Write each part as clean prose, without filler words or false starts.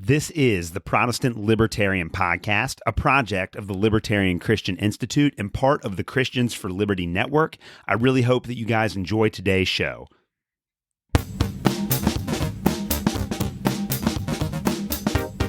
This is the Protestant Libertarian Podcast, a project of the Libertarian Christian Institute and part of the Christians for Liberty Network. I really hope that you guys enjoy today's show.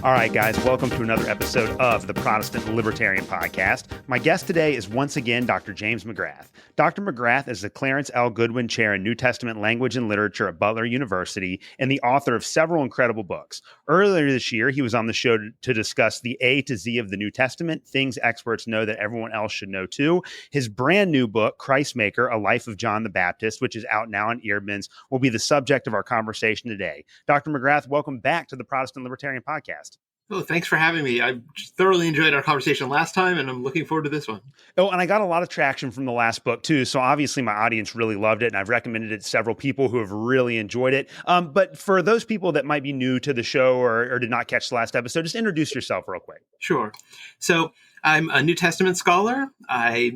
All right, guys, welcome to another episode of the Protestant Libertarian Podcast. My guest today is once again Dr. James McGrath. Dr. McGrath is the Clarence L. Goodwin Chair in New Testament Language and Literature at Butler University and the author of several incredible books. Earlier this year, he was on the show to discuss the A to Z of the New Testament, things experts know that everyone else should know too. His brand new book, Christmaker, A Life of John the Baptist, which is out now on Eerdmans, will be the subject of our conversation today. Dr. McGrath, welcome back to the Protestant Libertarian Podcast. Oh, thanks for having me. I thoroughly enjoyed our conversation last time, and I'm looking forward to this one. Oh, and I got a lot of traction from the last book, too. So obviously my audience really loved it, and I've recommended it to several people who have really enjoyed it. But for those people that might be new to the show or did not catch the last episode, just introduce yourself real quick. Sure. So I'm a New Testament scholar. I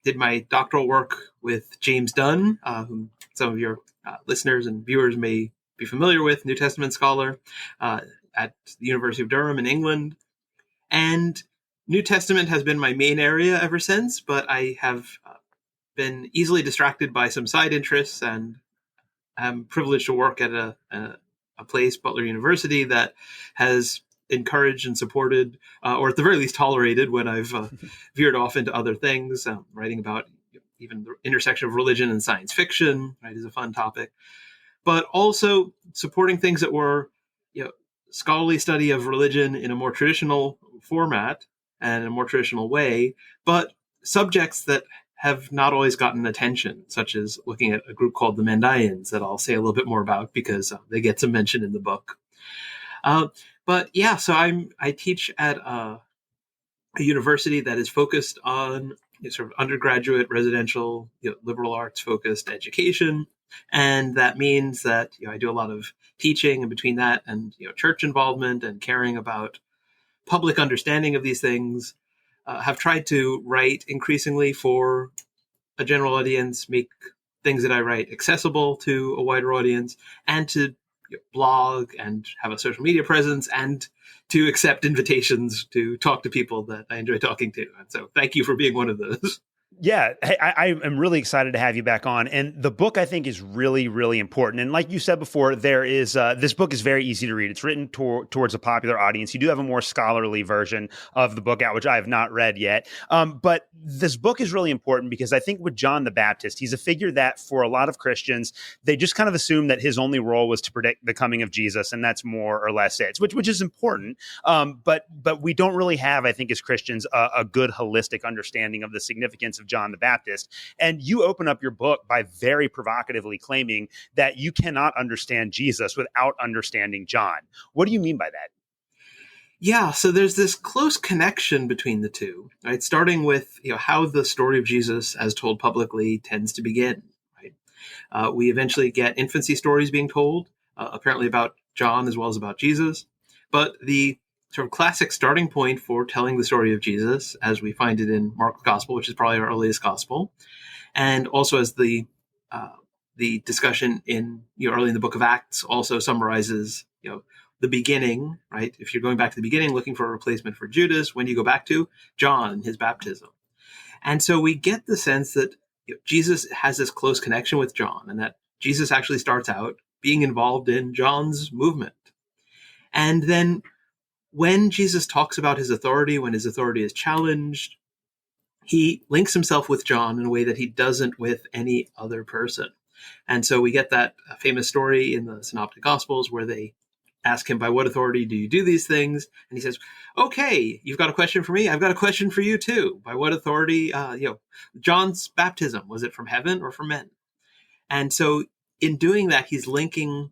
did my doctoral work with James Dunn, whom some of your listeners and viewers may be familiar with, New Testament scholar. At the University of Durham in England. And New Testament has been my main area ever since, but I have been easily distracted by some side interests, and I'm privileged to work at a place, Butler University, that has encouraged and supported, or at the very least tolerated, when I've veered off into other things, writing about even the intersection of religion and science fiction, right, is a fun topic, but also supporting things that were, scholarly study of religion in a more traditional format and in a more traditional way, but subjects that have not always gotten attention, such as looking at a group called the Mandaeans that I'll say a little bit more about because they get some mention in the book. But yeah, so I teach at a university that is focused on sort of undergraduate, residential, liberal arts focused education. And that means that I do a lot of teaching, and between that and church involvement and caring about public understanding of these things, have tried to write increasingly for a general audience, make things that I write accessible to a wider audience, and to blog and have a social media presence, and to accept invitations to talk to people that I enjoy talking to. And so thank you for being one of those. Yeah, hey, I am really excited to have you back on. And the book, I think, is really, really important. And like you said before, there is this book is very easy to read. It's written towards a popular audience. You do have a more scholarly version of the book out, which I have not read yet. But this book is really important because I think with John the Baptist, he's a figure that for a lot of Christians, they just kind of assume that his only role was to predict the coming of Jesus. And that's more or less it, which is important. But we don't really have, I think, as Christians, a good holistic understanding of the significance of John the Baptist. And you open up your book by very provocatively claiming that you cannot understand Jesus without understanding John. What do you mean by that? Yeah, so there's this close connection between the two, right? Starting with how the story of Jesus, as told publicly, tends to begin. Right? We eventually get infancy stories being told, apparently about John as well as about Jesus. But the sort of classic starting point for telling the story of Jesus, as we find it in Mark's Gospel, which is probably our earliest Gospel, and also as the discussion in early in the Book of Acts also summarizes the beginning. Right, if you're going back to the beginning, looking for a replacement for Judas, when do you go back to? John and his baptism. And so we get the sense that Jesus has this close connection with John, and that Jesus actually starts out being involved in John's movement, and then when Jesus talks about his authority, when his authority is challenged, he links himself with John in a way that he doesn't with any other person. And so we get that famous story in the Synoptic Gospels where they ask him, by what authority do you do these things? And he says, okay, you've got a question for me. I've got a question for you too. By what authority, John's baptism, was it from heaven or from men? And so in doing that, he's linking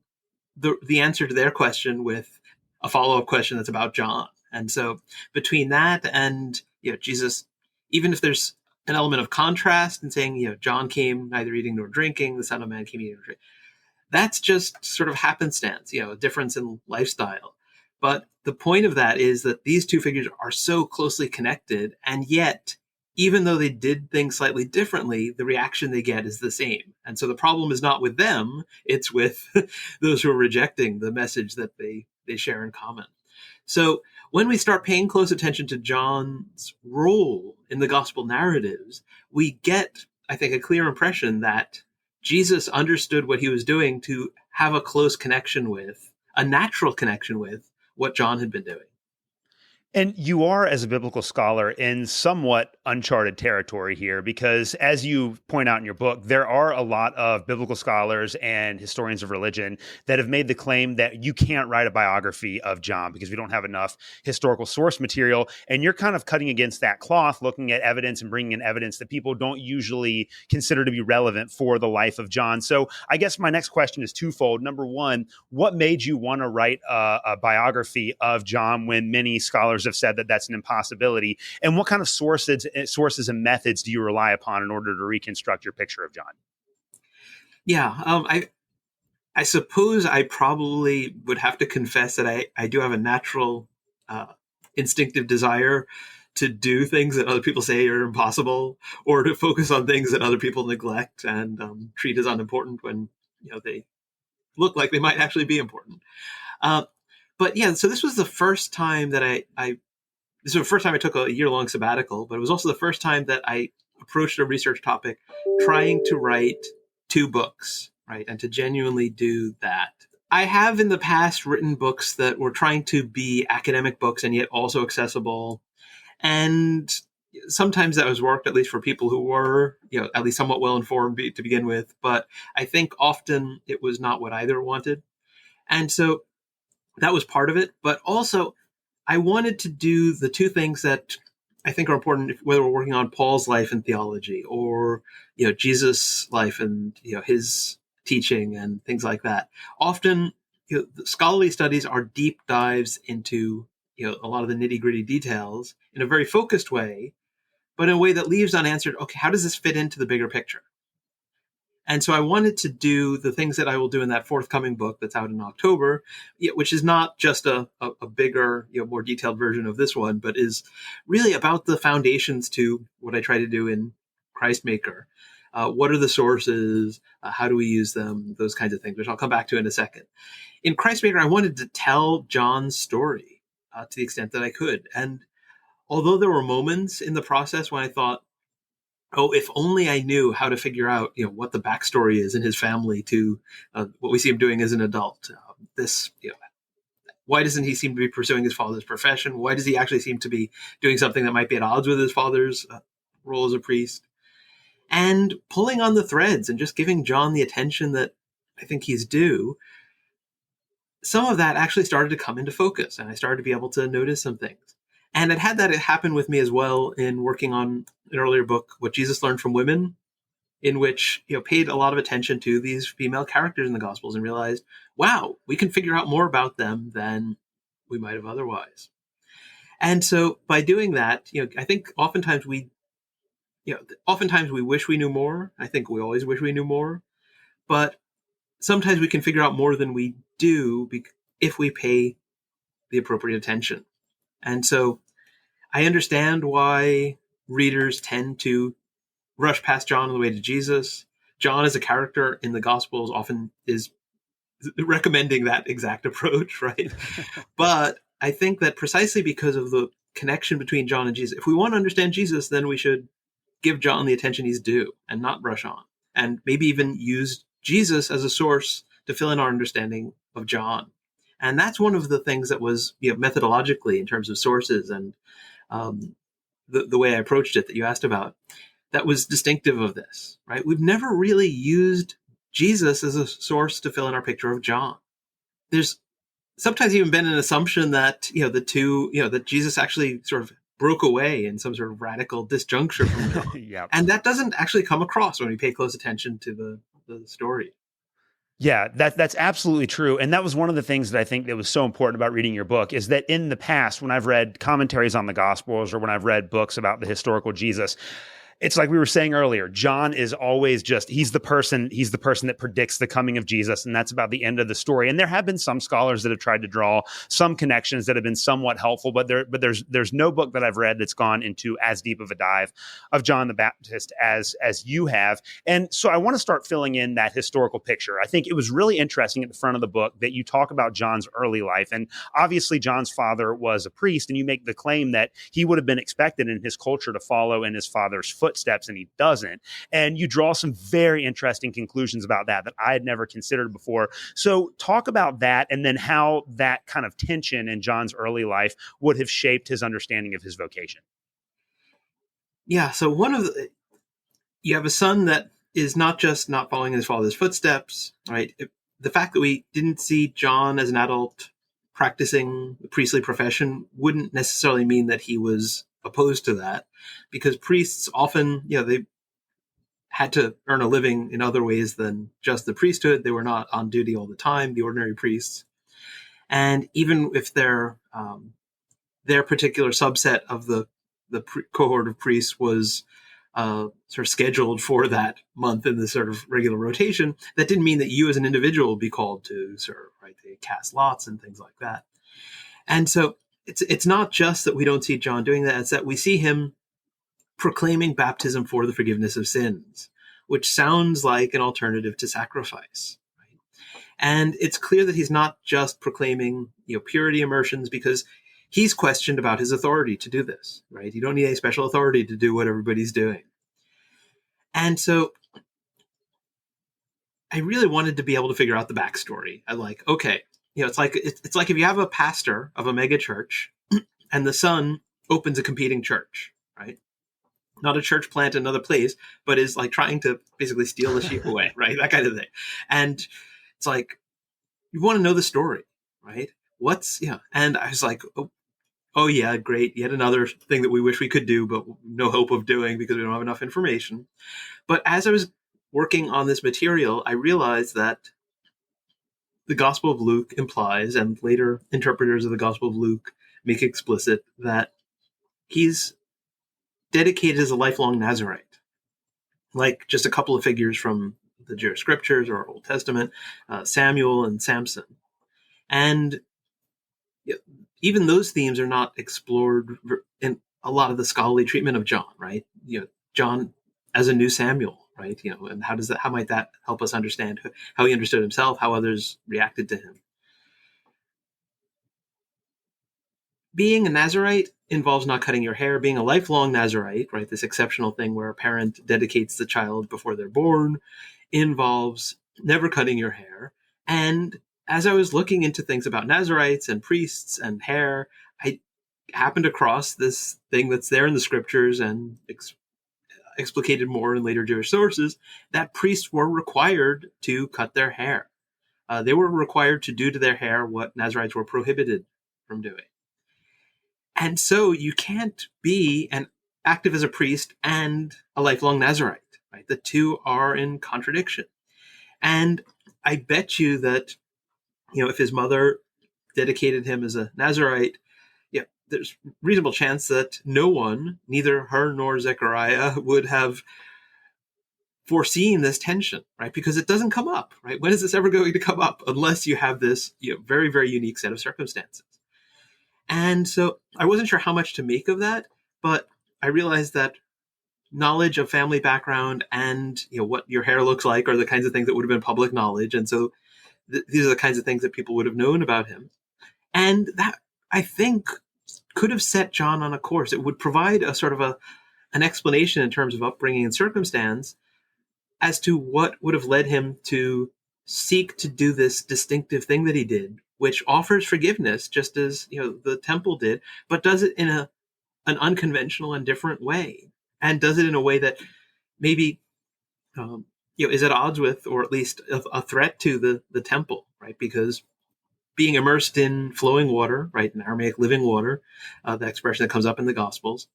the answer to their question with a follow-up question that's about John. And so between that and, Jesus, even if there's an element of contrast in saying, John came neither eating nor drinking, the Son of Man came eating nor drinking, that's just sort of happenstance, a difference in lifestyle. But the point of that is that these two figures are so closely connected, and yet, even though they did things slightly differently, the reaction they get is the same. And so the problem is not with them, it's with those who are rejecting the message that they share in common. So when we start paying close attention to John's role in the gospel narratives, we get, I think, a clear impression that Jesus understood what he was doing to have a close connection with, a natural connection with what John had been doing. And you are, as a biblical scholar, in somewhat uncharted territory here, because as you point out in your book, there are a lot of biblical scholars and historians of religion that have made the claim that you can't write a biography of John because we don't have enough historical source material. And you're kind of cutting against that cloth, looking at evidence and bringing in evidence that people don't usually consider to be relevant for the life of John. So I guess my next question is twofold. Number one, what made you want to write a biography of John when many scholars have said that that's an impossibility? And what kind of sources and methods do you rely upon in order to reconstruct your picture of John? Yeah, I suppose I probably would have to confess that I do have a natural instinctive desire to do things that other people say are impossible, or to focus on things that other people neglect and treat as unimportant when they look like they might actually be important. But yeah, so this was the first time that this was the first time I took a year-long sabbatical, but it was also the first time that I approached a research topic trying to write 2 books, right? And to genuinely do that. I have in the past written books that were trying to be academic books and yet also accessible. And sometimes that was worked, at least for people who were, at least somewhat well-informed to begin with. But I think often it was not what either wanted. And so that was part of it. But also, I wanted to do the 2 things that I think are important, whether we're working on Paul's life and theology, or Jesus' life and his teaching and things like that. Often, the scholarly studies are deep dives into a lot of the nitty-gritty details in a very focused way, but in a way that leaves unanswered. Okay, how does this fit into the bigger picture? And so I wanted to do the things that I will do in that forthcoming book that's out in October, which is not just a bigger, more detailed version of this one, but is really about the foundations to what I try to do in Christmaker. What are the sources? How do we use them? Those kinds of things, which I'll come back to in a second. In Christmaker, I wanted to tell John's story to the extent that I could. And although there were moments in the process when I thought, oh, if only I knew how to figure out, what the backstory is in his family to what we see him doing as an adult. Why doesn't he seem to be pursuing his father's profession? Why does he actually seem to be doing something that might be at odds with his father's role as a priest? And pulling on the threads and just giving John the attention that I think he's due. Some of that actually started to come into focus, and I started to be able to notice some things. And it had that happen with me as well in working on an earlier book, What Jesus Learned from Women, in which, paid a lot of attention to these female characters in the Gospels and realized, wow, we can figure out more about them than we might have otherwise. And so by doing that, I think oftentimes we wish we knew more. I think we always wish we knew more. But sometimes we can figure out more than we do if we pay the appropriate attention. And so I understand why readers tend to rush past John on the way to Jesus. John as a character in the Gospels often is recommending that exact approach, right? But I think that precisely because of the connection between John and Jesus, if we want to understand Jesus, then we should give John the attention he's due and not rush on. And maybe even use Jesus as a source to fill in our understanding of John. And that's one of the things that was, methodologically, in terms of sources and the way I approached it that you asked about, that was distinctive of this, right? We've never really used Jesus as a source to fill in our picture of John. There's sometimes even been an assumption that, that Jesus actually sort of broke away in some sort of radical disjuncture from John. Yep. And that doesn't actually come across when we pay close attention to the story. Yeah, that's absolutely true. And that was one of the things that I think that was so important about reading your book, is that in the past, when I've read commentaries on the Gospels or when I've read books about the historical Jesus, It's like we were saying earlier, John is always he's the person that predicts the coming of Jesus, and that's about the end of the story. And there have been some scholars that have tried to draw some connections that have been somewhat helpful, but there's no book that I've read that's gone into as deep of a dive of John the Baptist as you have. And so I want to start filling in that historical picture. I think it was really interesting at the front of the book that you talk about John's early life. And obviously John's father was a priest, and you make the claim that he would have been expected in his culture to follow in his father's footsteps, and he doesn't. And you draw some very interesting conclusions about that I had never considered before. So talk about that, and then how that kind of tension in John's early life would have shaped his understanding of his vocation. Yeah, so you have a son that is not just not following his father's footsteps, right? The fact that we didn't see John as an adult practicing the priestly profession wouldn't necessarily mean that he was opposed to that, because priests often, they had to earn a living in other ways than just the priesthood. They were not on duty all the time, the ordinary priests. And even if their particular subset of the cohort of priests was sort of scheduled for that month in the sort of regular rotation, that didn't mean that you as an individual would be called to serve, right? They cast lots and things like that. And so it's not just that we don't see John doing that, it's that we see him proclaiming baptism for the forgiveness of sins, which sounds like an alternative to sacrifice. Right? And it's clear that he's not just proclaiming, purity immersions, because he's questioned about his authority to do this, right? You don't need any special authority to do what everybody's doing. And so I really wanted to be able to figure out the backstory. I like, okay, it's like if you have a pastor of a mega church and the son opens a competing church, right? Not a church plant in another place, but is like trying to basically steal the sheep away, right? That kind of thing. And it's like, you want to know the story, right? And I was like, oh yeah, great. Yet another thing that we wish we could do, but no hope of doing because we don't have enough information. But as I was working on this material, I realized that the Gospel of Luke implies, and later interpreters of the Gospel of Luke make explicit, that he's dedicated as a lifelong Nazerite. Like just a couple of figures from the Jewish scriptures or Old Testament, Samuel and Samson. And even those themes are not explored in a lot of the scholarly treatment of John, right? John as a new Samuel, right? And how might that help us understand how he understood himself, how others reacted to him? Being a Nazirite involves not cutting your hair. Being a lifelong Nazirite, right, this exceptional thing where a parent dedicates the child before they're born, involves never cutting your hair. And as I was looking into things about Nazirites and priests and hair, I happened across this thing that's there in the scriptures and explicated more in later Jewish sources, that priests were required to cut their hair. They were required to do to their hair what Nazirites were prohibited from doing. And so you can't be active as a priest and a lifelong Nazirite, right? The two are in contradiction. And I bet you that, if his mother dedicated him as a Nazirite, there's reasonable chance that no one, neither her nor Zechariah, would have foreseen this tension, right? Because it doesn't come up, right? When is this ever going to come up unless you have this, very, very unique set of circumstances? And so I wasn't sure how much to make of that, but I realized that knowledge of family background and what your hair looks like are the kinds of things that would have been public knowledge. And so these are the kinds of things that people would have known about him. And that, I think, could have set John on a course. It would provide a sort of an explanation in terms of upbringing and circumstance as to what would have led him to seek to do this distinctive thing that he did, which offers forgiveness just as the temple did, but does it in an unconventional and different way, and does it in a way that maybe is at odds with, or at least a threat to the temple, right? Because being immersed in flowing water, right, in Aramaic living water, the expression that comes up in the Gospels,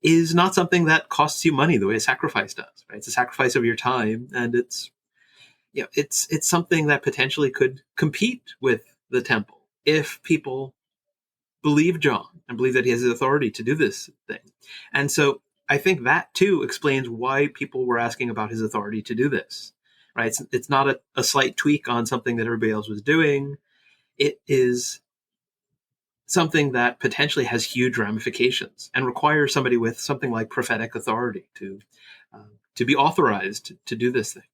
is not something that costs you money the way a sacrifice does, right? It's a sacrifice of your time, and it's something that potentially could compete with the temple if people believe John and believe that he has the authority to do this thing. And so I think that too explains why people were asking about his authority to do this. Right? It's not a slight tweak on something that everybody else was doing. It is something that potentially has huge ramifications and requires somebody with something like prophetic authority to be authorized to do this thing.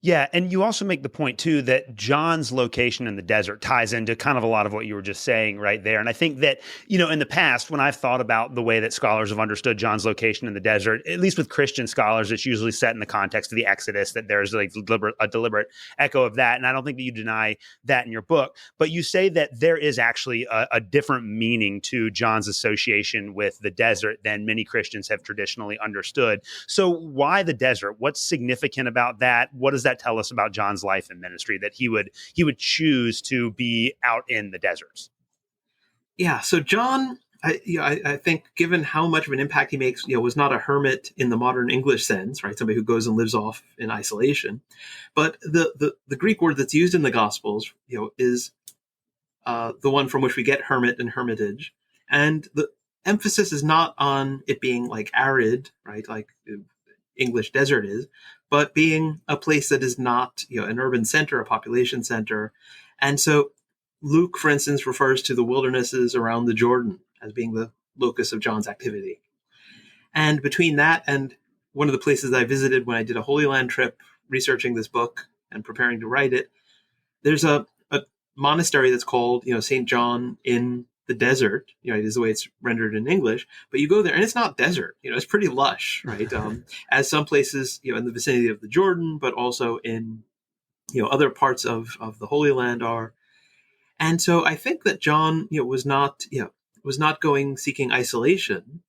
Yeah, and you also make the point too that John's location in the desert ties into kind of a lot of what you were just saying right there. And I think that, in the past, when I've thought about the way that scholars have understood John's location in the desert, at least with Christian scholars, it's usually set in the context of the Exodus, that there's like a deliberate echo of that. And I don't think that you deny that in your book, but you say that there is actually a different meaning to John's association with the desert than many Christians have traditionally understood. So why the desert? What's significant about that? What does that tell us about John's life and ministry, that he would choose to be out in the deserts? Yeah. So John, I think, given how much of an impact he makes, was not a hermit in the modern English sense, right? Somebody who goes and lives off in isolation. But the Greek word that's used in the Gospels, is the one from which we get hermit and hermitage, and the emphasis is not on it being like arid, right? Like English desert is, but being a place that is not, an urban center, a population center. And so Luke, for instance, refers to the wildernesses around the Jordan as being the locus of John's activity. And between that and one of the places I visited when I did a Holy Land trip researching this book and preparing to write it, there's a monastery that's called, St. John in the desert, it is the way it's rendered in English, but you go there and it's not desert, it's pretty lush, right? As some places, in the vicinity of the Jordan, but also in, other parts of the Holy Land are. And so I think that John, was not going seeking isolation,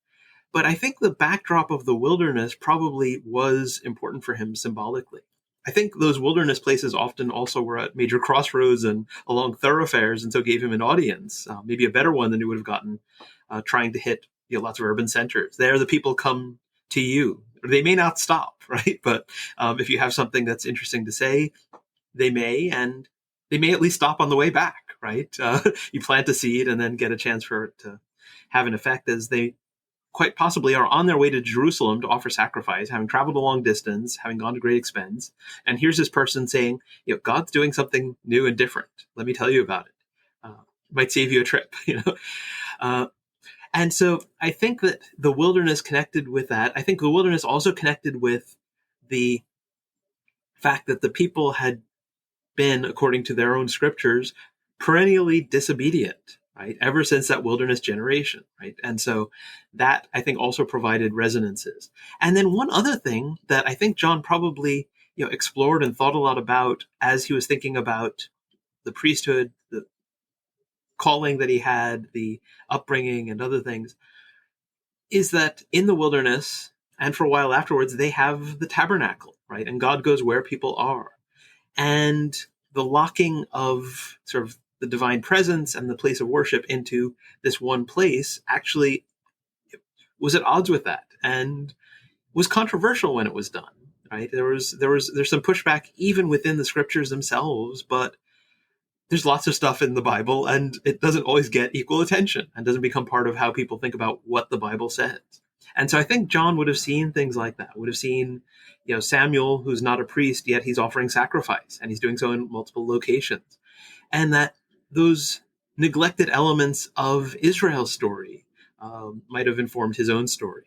but I think the backdrop of the wilderness probably was important for him symbolically. I think those wilderness places often also were at major crossroads and along thoroughfares, and so gave him an audience, maybe a better one than he would have gotten trying to hit lots of urban centers. There, the people come to you. They may not stop, right? But if you have something that's interesting to say, they may, and they may at least stop on the way back, right? You plant a seed and then get a chance for it to have an effect as they quite possibly are on their way to Jerusalem to offer sacrifice, having traveled a long distance, having gone to great expense. And here's this person saying, God's doing something new and different. Let me tell you about it. Might save you a trip, And so I think that the wilderness connected with that. I think the wilderness also connected with the fact that the people had been, according to their own scriptures, perennially disobedient, right? Ever since that wilderness generation, right? And so that, I think, also provided resonances. And then one other thing that I think John probably, explored and thought a lot about as he was thinking about the priesthood, the calling that he had, the upbringing and other things, is that in the wilderness and for a while afterwards, they have the tabernacle, right? And God goes where people are. And the locking of sort of the divine presence and the place of worship into this one place actually was at odds with that and was controversial when it was done, right? There's some pushback even within the scriptures themselves, but there's lots of stuff in the Bible and it doesn't always get equal attention and doesn't become part of how people think about what the Bible says. And so I think John would have seen things like that, would have seen, Samuel, who's not a priest, yet he's offering sacrifice and he's doing so in multiple locations. And that those neglected elements of Israel's story might have informed his own story.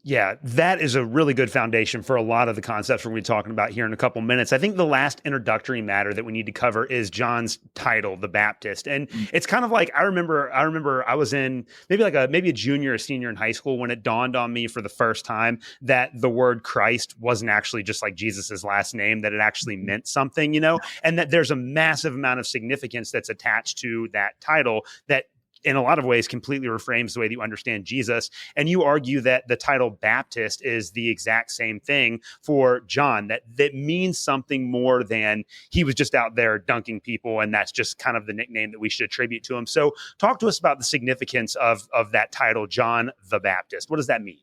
Yeah, that is a really good foundation for a lot of the concepts we're going to be talking about here in a couple minutes. I think the last introductory matter that we need to cover is John's title, the Baptist. And it's kind of like, I remember I was in maybe a junior or senior in high school when it dawned on me for the first time that the word Christ wasn't actually just like Jesus's last name, that it actually meant something, and that there's a massive amount of significance that's attached to that title that in a lot of ways completely reframes the way that you understand Jesus. And you argue that the title Baptist is the exact same thing for John, that means something more than he was just out there dunking people, and that's just kind of the nickname that we should attribute to him. So talk to us about the significance of that title, John the Baptist. What does that mean?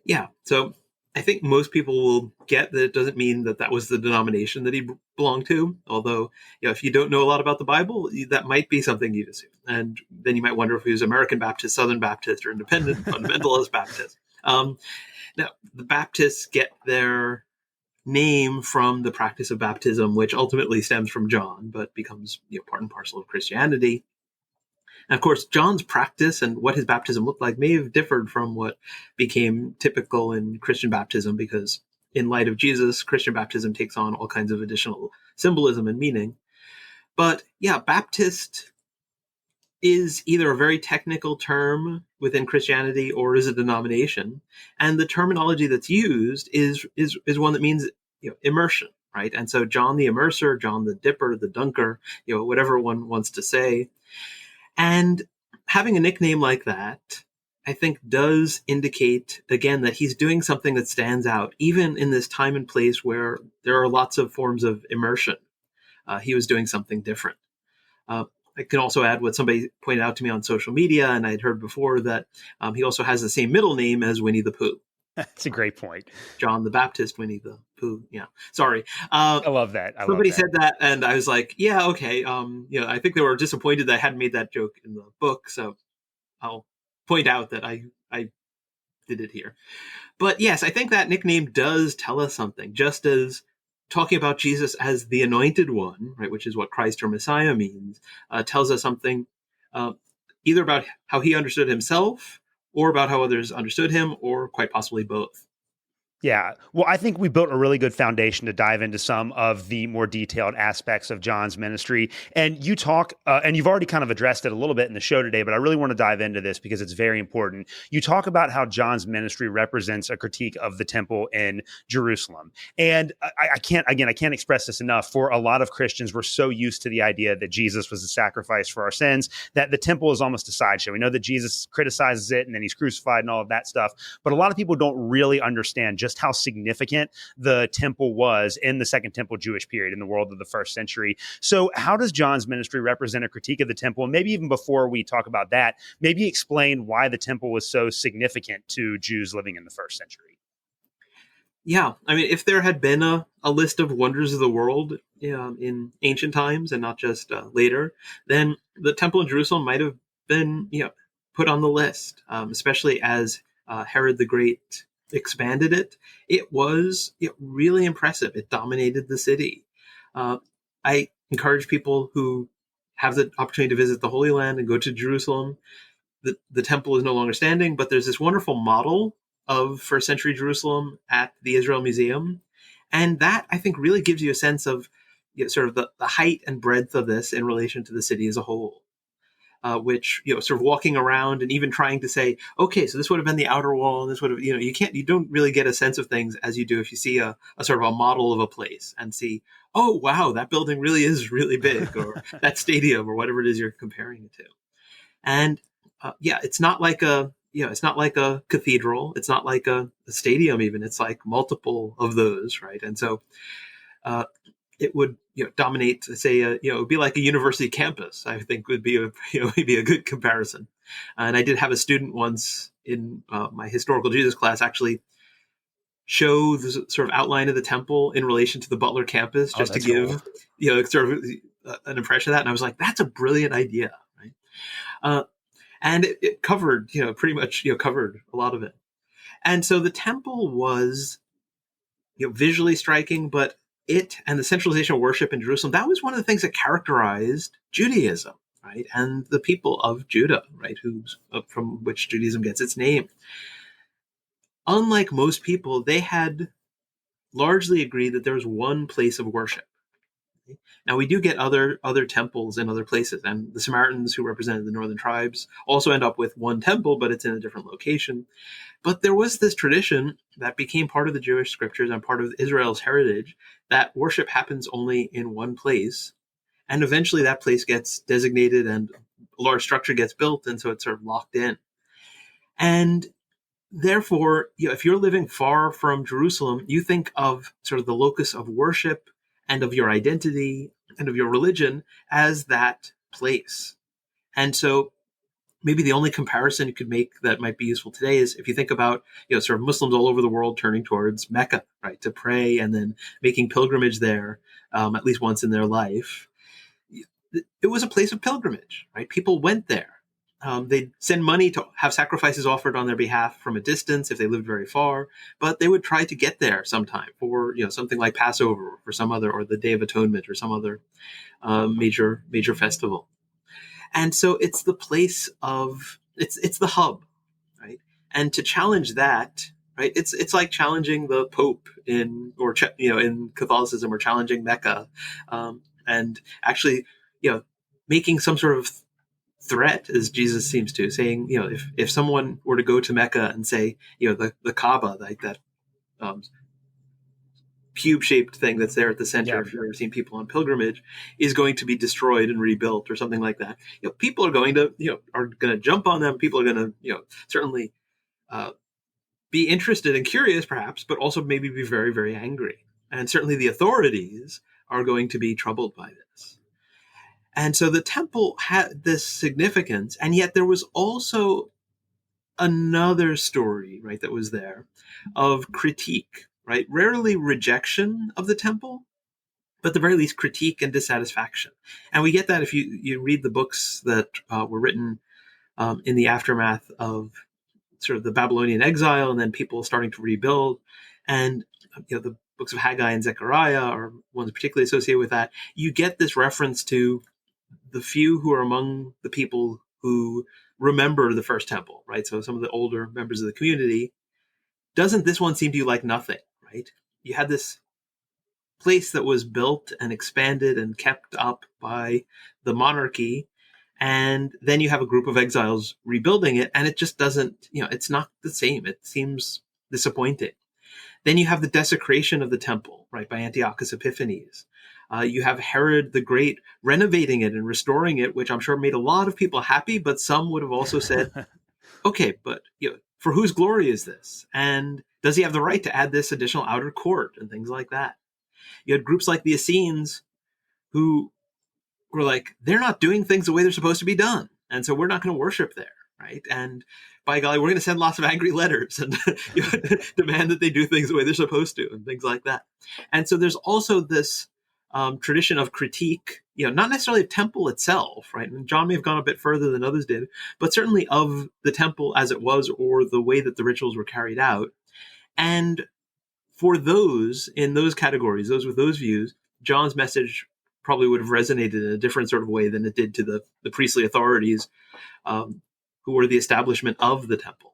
Yeah, so I think most people will get that it doesn't mean that was the denomination that he belonged to. Although, if you don't know a lot about the Bible, that might be something you'd assume. And then you might wonder if he was American Baptist, Southern Baptist, or Independent, Fundamentalist Baptist. Um, Now, the Baptists get their name from the practice of baptism, which ultimately stems from John, but becomes part and parcel of Christianity. And of course, John's practice and what his baptism looked like may have differed from what became typical in Christian baptism, because in light of Jesus, Christian baptism takes on all kinds of additional symbolism and meaning. But yeah, Baptist is either a very technical term within Christianity or is a denomination, and the terminology that's used is one that means immersion, right? And so John the Immerser, John the Dipper, the Dunker, whatever one wants to say, and having a nickname like that, I think, does indicate again that he's doing something that stands out, even in this time and place where there are lots of forms of immersion. He was doing something different. I can also add what somebody pointed out to me on social media, and I'd heard before, that he also has the same middle name as Winnie the Pooh. That's a great point. John the Baptist, Winnie the Pooh. Yeah, sorry. I love that. Somebody said that, and I was like, yeah, okay. I think they were disappointed that I hadn't made that joke in the book, so I'll point out that I did it here. But yes, I think that nickname does tell us something, just as talking about Jesus as the anointed one, right, which is what Christ or Messiah means, tells us something either about how he understood himself or about how others understood him, or quite possibly both. Yeah. Well, I think we built a really good foundation to dive into some of the more detailed aspects of John's ministry. And you talk, and you've already kind of addressed it a little bit in the show today, but I really want to dive into this because it's very important. You talk about how John's ministry represents a critique of the temple in Jerusalem. And I can't express this enough. For a lot of Christians, we're so used to the idea that Jesus was a sacrifice for our sins that the temple is almost a sideshow. We know that Jesus criticizes it and then he's crucified and all of that stuff. But a lot of people don't really understand just how significant the temple was in the Second Temple Jewish period in the world of the first century. So how does John's ministry represent a critique of the temple? And maybe even before we talk about that, maybe explain why the temple was so significant to Jews living in the first century. Yeah, I mean, if there had been a list of wonders of the world in ancient times and not just later, then the temple in Jerusalem might have been put on the list, especially as Herod the Great expanded it. It was really impressive. It dominated the city. I encourage people who have the opportunity to visit the Holy Land and go to Jerusalem. The temple is no longer standing, but there's this wonderful model of first century Jerusalem at the Israel Museum. And that, I think, really gives you a sense of sort of the height and breadth of this in relation to the city as a whole. Which, sort of walking around and even trying to say, okay, so this would have been the outer wall, and this would have, you don't really get a sense of things as you do if you see a sort of a model of a place and see, oh, wow, that building really is really big, or that stadium, or whatever it is you're comparing it to. And it's not like it's not like a cathedral. It's not like a stadium even. It's like multiple of those, right? And so it would dominate, say, it would be like a university campus. I think would be maybe a good comparison. And I did have a student once in my historical Jesus class actually show the sort of outline of the temple in relation to the Butler campus, just to give sort of an impression of that. And I was like, that's a brilliant idea, right? And it covered, pretty much, covered a lot of it. And so the temple was, visually striking, but it and the centralization of worship in Jerusalem, that was one of the things that characterized Judaism, right? And the people of Judah, right? From which Judaism gets its name. Unlike most people, they had largely agreed that there was one place of worship. Now, we do get other temples in other places, and the Samaritans, who represented the northern tribes, also end up with one temple, but it's in a different location. But there was this tradition that became part of the Jewish scriptures and part of Israel's heritage, that worship happens only in one place, and eventually that place gets designated and a large structure gets built, and so it's sort of locked in. And therefore, if you're living far from Jerusalem, you think of sort of the locus of worship and of your identity and of your religion as that place. And so maybe the only comparison you could make that might be useful today is if you think about, sort of Muslims all over the world turning towards Mecca, right, to pray and then making pilgrimage there at least once in their life. It was a place of pilgrimage, right? People went there. they'd send money to have sacrifices offered on their behalf from a distance if they lived very far, but they would try to get there sometime for something like Passover or for some other, or the Day of Atonement or some other major festival. And so it's the place of it's the hub, right? And to challenge that, right? It's like challenging the Pope in Catholicism, or challenging Mecca, and actually making some sort of threat, as Jesus seems to, saying, if someone were to go to Mecca and say, the Kaaba, like that cube-shaped thing that's there at the center, if you've ever seen people on pilgrimage, is going to be destroyed and rebuilt or something like that. People are going to jump on them. People are going to certainly be interested and curious, perhaps, but also maybe be very, very angry. And certainly the authorities are going to be troubled by this. And so the temple had this significance, and yet there was also another story, right, that was there of critique, right? Rarely rejection of the temple, but at the very least critique and dissatisfaction. And we get that if you read the books that were written in the aftermath of sort of the Babylonian exile, and then people starting to rebuild. And the books of Haggai and Zechariah are ones particularly associated with that. You get this reference to the few who are among the people who remember the first temple, right? So some of the older members of the community. Doesn't this one seem to you like nothing, right? You had this place that was built and expanded and kept up by the monarchy, and then you have a group of exiles rebuilding it, and it just doesn't, it's not the same. It seems disappointing. Then you have the desecration of the temple, right, by Antiochus Epiphanes. You have Herod the Great renovating it and restoring it, which I'm sure made a lot of people happy, but some would have also said, okay, but for whose glory is this? And does he have the right to add this additional outer court and things like that? You had groups like the Essenes who were like, they're not doing things the way they're supposed to be done, and so we're not going to worship there, right? And by golly, we're going to send lots of angry letters and demand that they do things the way they're supposed to, and things like that. And so there's also this tradition of critique, not necessarily of temple itself, right? And John may have gone a bit further than others did, but certainly of the temple as it was, or the way that the rituals were carried out. And for those in those categories, those with those views, John's message probably would have resonated in a different sort of way than it did to the priestly authorities who were the establishment of the temple.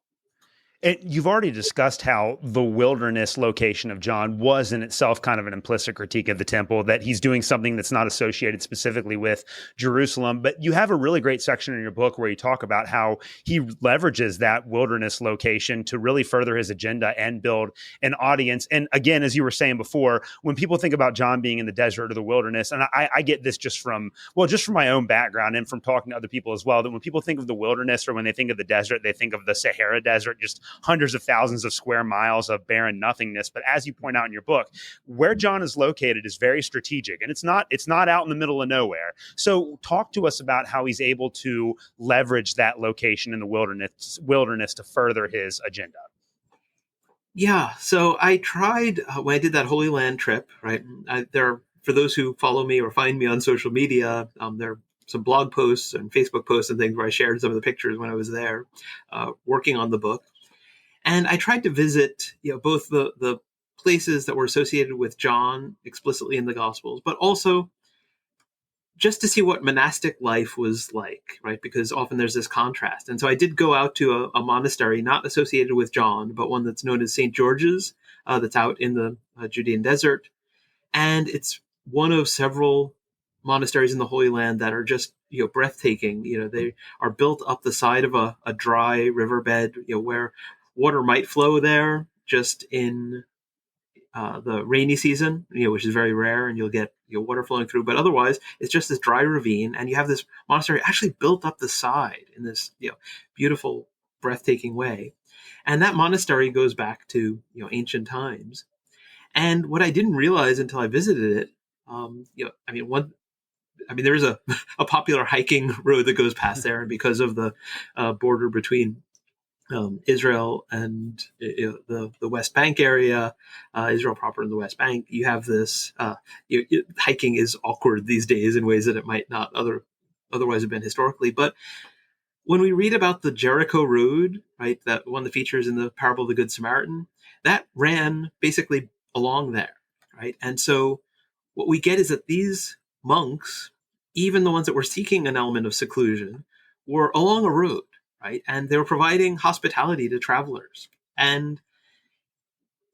And you've already discussed how the wilderness location of John was in itself kind of an implicit critique of the temple, that he's doing something that's not associated specifically with Jerusalem. But you have a really great section in your book where you talk about how he leverages that wilderness location to really further his agenda and build an audience. And again, as you were saying before, when people think about John being in the desert or the wilderness, and I get this just from my own background and from talking to other people as well, that when people think of the wilderness or when they think of the desert, they think of the Sahara Desert, just hundreds of thousands of square miles of barren nothingness. But as you point out in your book, where John is located is very strategic, and it's not out in the middle of nowhere. So talk to us about how he's able to leverage that location in the wilderness to further his agenda. Yeah, so I tried when I did that Holy Land trip, right? For those who follow me or find me on social media, there are some blog posts and Facebook posts and things where I shared some of the pictures when I was there working on the book. And I tried to visit, both the places that were associated with John explicitly in the Gospels, but also just to see what monastic life was like, right? Because often there's this contrast. And so I did go out to a monastery not associated with John, but one that's known as St. George's, that's out in the Judean desert. And it's one of several monasteries in the Holy Land that are just, breathtaking. They are built up the side of a dry riverbed, where water might flow there just in the rainy season, which is very rare, and you'll get water flowing through. But otherwise, it's just this dry ravine, and you have this monastery actually built up the side in this beautiful, breathtaking way. And that monastery goes back to ancient times. And what I didn't realize until I visited it, there is a popular hiking road that goes past there, and because of the border between Israel and the West Bank area, Israel proper in the West Bank, you have this. Hiking is awkward these days in ways that it might not otherwise have been historically. But when we read about the Jericho Road, right, that one that features in the parable of the Good Samaritan, that ran basically along there, right? And so what we get is that these monks, even the ones that were seeking an element of seclusion, were along a road, right? And they were providing hospitality to travelers. And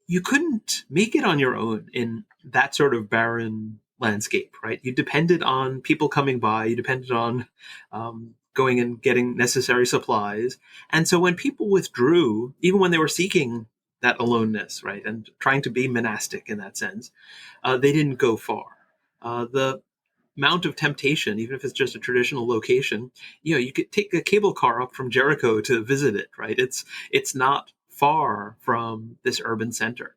you couldn't make it on your own in that sort of barren landscape, right? You depended on people coming by, you depended on going and getting necessary supplies. And so when people withdrew, even when they were seeking that aloneness, right, and trying to be monastic in that sense, they didn't go far. The Mount of Temptation, even if it's just a traditional location, you could take a cable car up from Jericho to visit it, right? It's not far from this urban center.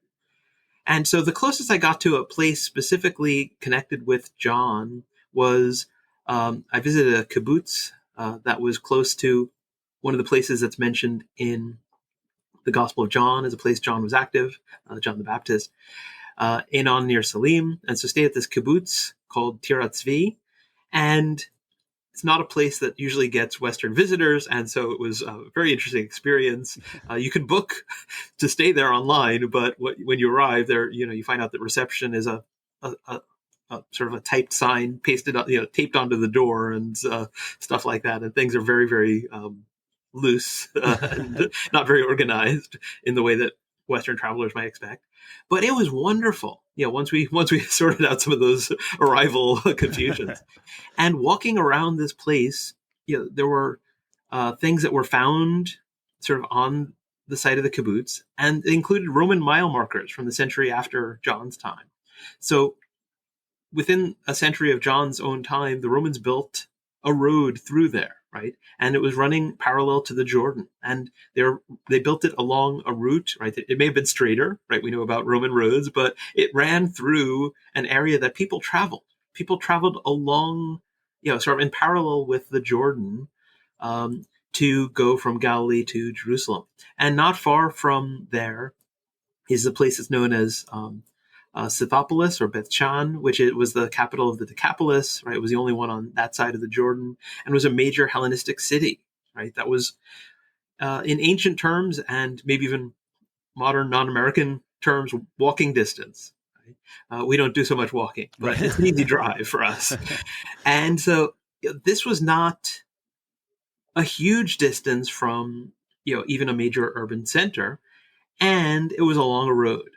And so the closest I got to a place specifically connected with John was I visited a kibbutz that was close to one of the places that's mentioned in the Gospel of John as a place John was active, John the Baptist, in on near Salim. And so stayed at this kibbutz called Tirat Tzvi. And it's not a place that usually gets Western visitors, and so it was a very interesting experience. You can book to stay there online, but when you arrive there, you find out that reception is a sort of a typed sign pasted, taped onto the door and stuff like that, and things are very, very loose and not very organized in the way that Western travelers might expect. But it was wonderful. Once we sorted out some of those arrival confusions. And walking around this place, there were things that were found sort of on the site of the kibbutz, and it included Roman mile markers from the century after John's time. So within a century of John's own time, the Romans built a road through there, right? And it was running parallel to the Jordan. And they built it along a route, right? It may have been straighter, right? We know about Roman roads, but it ran through an area that people traveled. People traveled along, sort of in parallel with the Jordan, to go from Galilee to Jerusalem. And not far from there is the place that's known as Scythopolis or Beth Chan, which it was the capital of the Decapolis, right? It was the only one on that side of the Jordan, and was a major Hellenistic city, right? That was in ancient terms and maybe even modern non-American terms, walking distance. Right? We don't do so much walking, but it's an easy drive for us. And so this was not a huge distance from, even a major urban center, and it was along a road.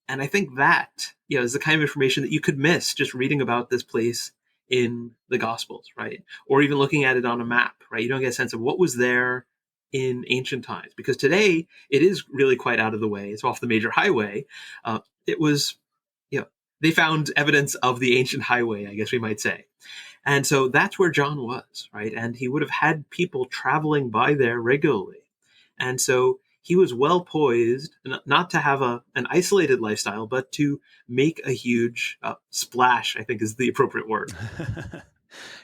And I think that, is the kind of information that you could miss just reading about this place in the Gospels, right? Or even looking at it on a map, right? You don't get a sense of what was there in ancient times. Because today, it is really quite out of the way. It's off the major highway. It was, they found evidence of the ancient highway, I guess we might say. And so that's where John was, right? And he would have had people traveling by there regularly. And so he was well poised not to have an isolated lifestyle, but to make a huge splash, I think is the appropriate word.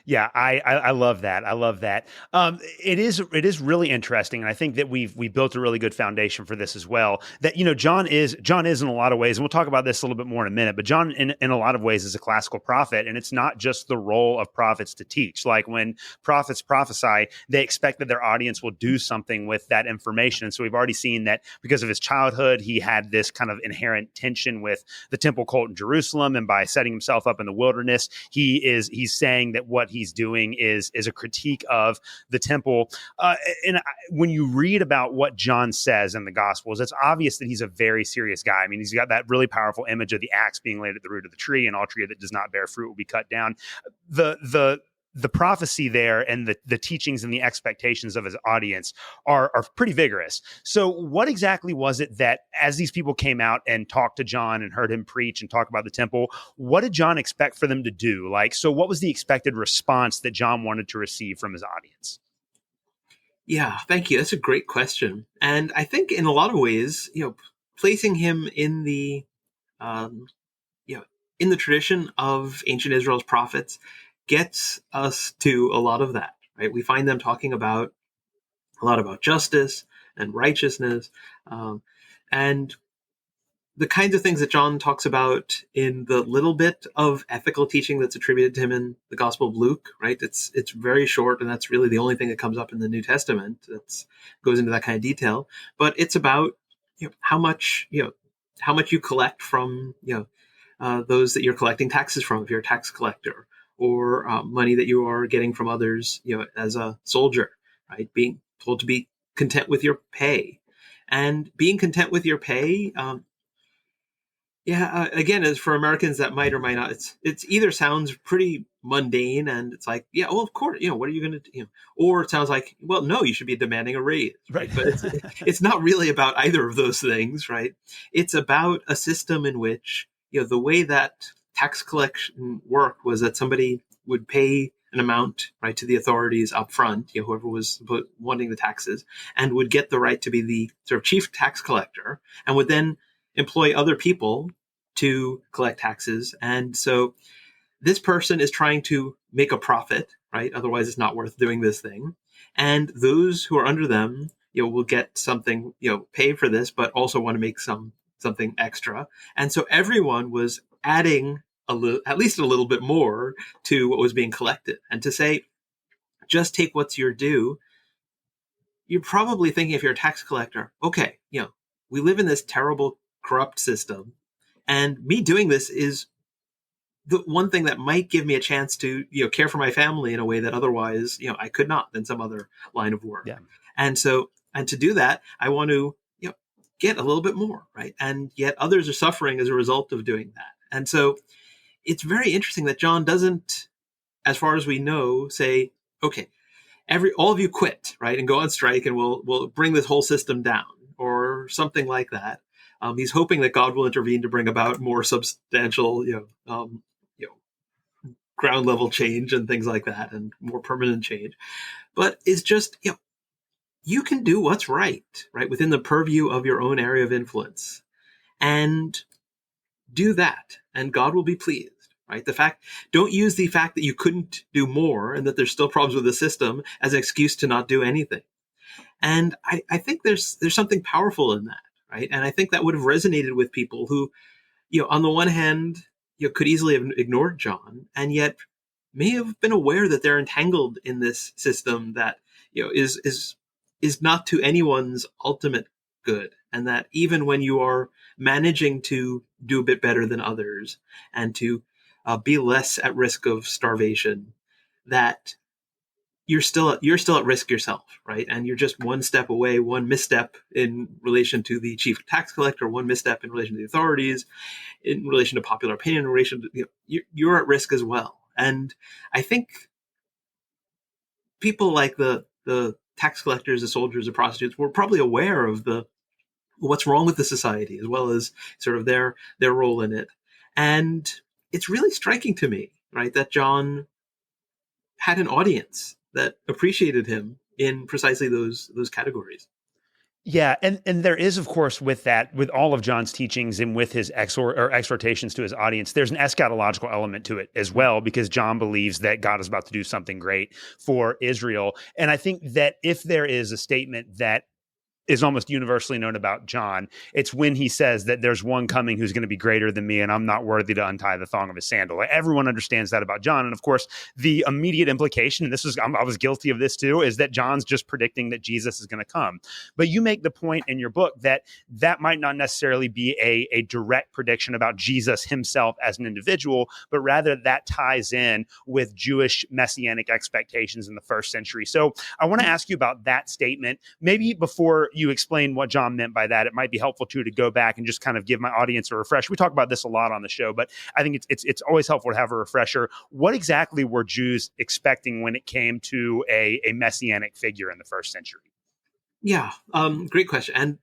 Yeah, I love that. I love that. It is really interesting, and I think that we built a really good foundation for this as well. That John is in a lot of ways, and we'll talk about this a little bit more in a minute. But John, in a lot of ways, is a classical prophet, and it's not just the role of prophets to teach. Like when prophets prophesy, they expect that their audience will do something with that information. And so we've already seen that because of his childhood, he had this kind of inherent tension with the temple cult in Jerusalem, and by setting himself up in the wilderness, he's saying that what he's doing is a critique of the temple. And when you read about what John says in the Gospels, it's obvious that he's a very serious guy. I mean, he's got that really powerful image of the axe being laid at the root of the tree, and all tree that does not bear fruit will be cut down. The prophecy there and the teachings and the expectations of his audience are pretty vigorous. So what exactly was it that as these people came out and talked to John and heard him preach and talk about the temple, what did John expect for them to do? So what was the expected response that John wanted to receive from his audience? Yeah, thank you. That's a great question. And I think in a lot of ways, placing him in the, in the tradition of ancient Israel's prophets gets us to a lot of that, right? We find them talking about a lot about justice and righteousness. And the kinds of things that John talks about in the little bit of ethical teaching that's attributed to him in the Gospel of Luke, right? It's very short, and that's really the only thing that comes up in the New Testament that goes into that kind of detail. But it's about how much you collect from those that you're collecting taxes from, if you're a tax collector, or money that you are getting from others, as a soldier, right? Being told to be content with your pay, and being content with your pay. Again, as for Americans that might or might not, it's either sounds pretty mundane, and it's like, yeah, well, of course, what are you going to do? Or it sounds like, well, no, you should be demanding a raise, right? But it's not really about either of those things, right? It's about a system in which, the way that tax collection worked was that somebody would pay an amount, right, to the authorities up front, whoever was wanting the taxes, and would get the right to be the sort of chief tax collector, and would then employ other people to collect taxes. And so this person is trying to make a profit, right? Otherwise it's not worth doing this thing. And those who are under them, will get something, pay for this, but also want to make something extra. And so everyone was adding at least a little bit more to what was being collected. And to say, just take what's your due, you're probably thinking, if you're a tax collector, okay, we live in this terrible, corrupt system, and me doing this is the one thing that might give me a chance to care for my family in a way that otherwise I could not in some other line of work. Yeah. And to do that, I want to get a little bit more, right? And yet others are suffering as a result of doing that. And so it's very interesting that John doesn't, as far as we know, say, okay, all of you quit, right, and go on strike, and we'll bring this whole system down, or something like that. He's hoping that God will intervene to bring about more substantial, ground level change and things like that, and more permanent change. But it's just, you can do what's right within the purview of your own area of influence, and do that, and God will be pleased. Right? Don't use the fact that you couldn't do more and that there's still problems with the system as an excuse to not do anything. And I think there's something powerful in that, right? And I think that would have resonated with people who, on the one hand, could easily have ignored John, and yet may have been aware that they're entangled in this system that, is not to anyone's ultimate good. And that even when you are managing to do a bit better than others, and to be less at risk of starvation, that you're still at risk yourself, right? And you're just one step away, one misstep in relation to the chief tax collector, one misstep in relation to the authorities, in relation to popular opinion, in relation to, you're at risk as well. And I think people like the tax collectors, the soldiers, the prostitutes were probably aware of what's wrong with the society, as well as sort of their role in it. And it's really striking to me, right, that John had an audience that appreciated him in precisely those categories. Yeah, and there is, of course, with all of John's teachings and with his exhortations to his audience, there's an eschatological element to it as well, because John believes that God is about to do something great for Israel. And I think that if there is a statement that is almost universally known about John, it's when he says that there's one coming who's going to be greater than me, and I'm not worthy to untie the thong of his sandal. Like, everyone understands that about John. And of course, the immediate implication, and I was guilty of this too, is that John's just predicting that Jesus is going to come. But you make the point in your book that might not necessarily be a direct prediction about Jesus himself as an individual, but rather that ties in with Jewish messianic expectations in the first century. So I want to ask you about that statement. Maybe before you explain what John meant by that, it might be helpful to go back and just kind of give my audience a refresher. We talk about this a lot on the show, but I think it's always helpful to have a refresher. What exactly were Jews expecting when it came to a messianic figure in the first century? Yeah, great question. And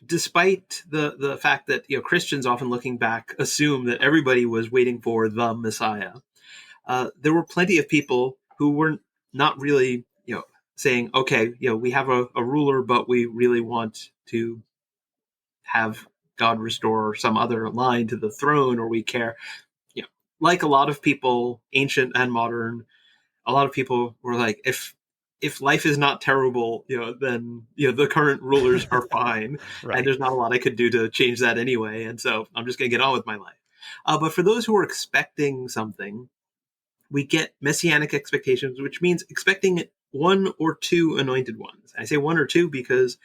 despite the fact that Christians often looking back assume that everybody was waiting for the Messiah, there were plenty of people who were not really saying, okay, we have a ruler, but we really want to have God restore some other line to the throne, or we care. Like a lot of people, ancient and modern, a lot of people were like, if if life is not terrible, then the current rulers are fine, and Right. there's not a lot I could do to change that anyway, and so I'm just going to get on with my life. But for those who are expecting something, we get messianic expectations, which means expecting one or two anointed ones. I say one or two because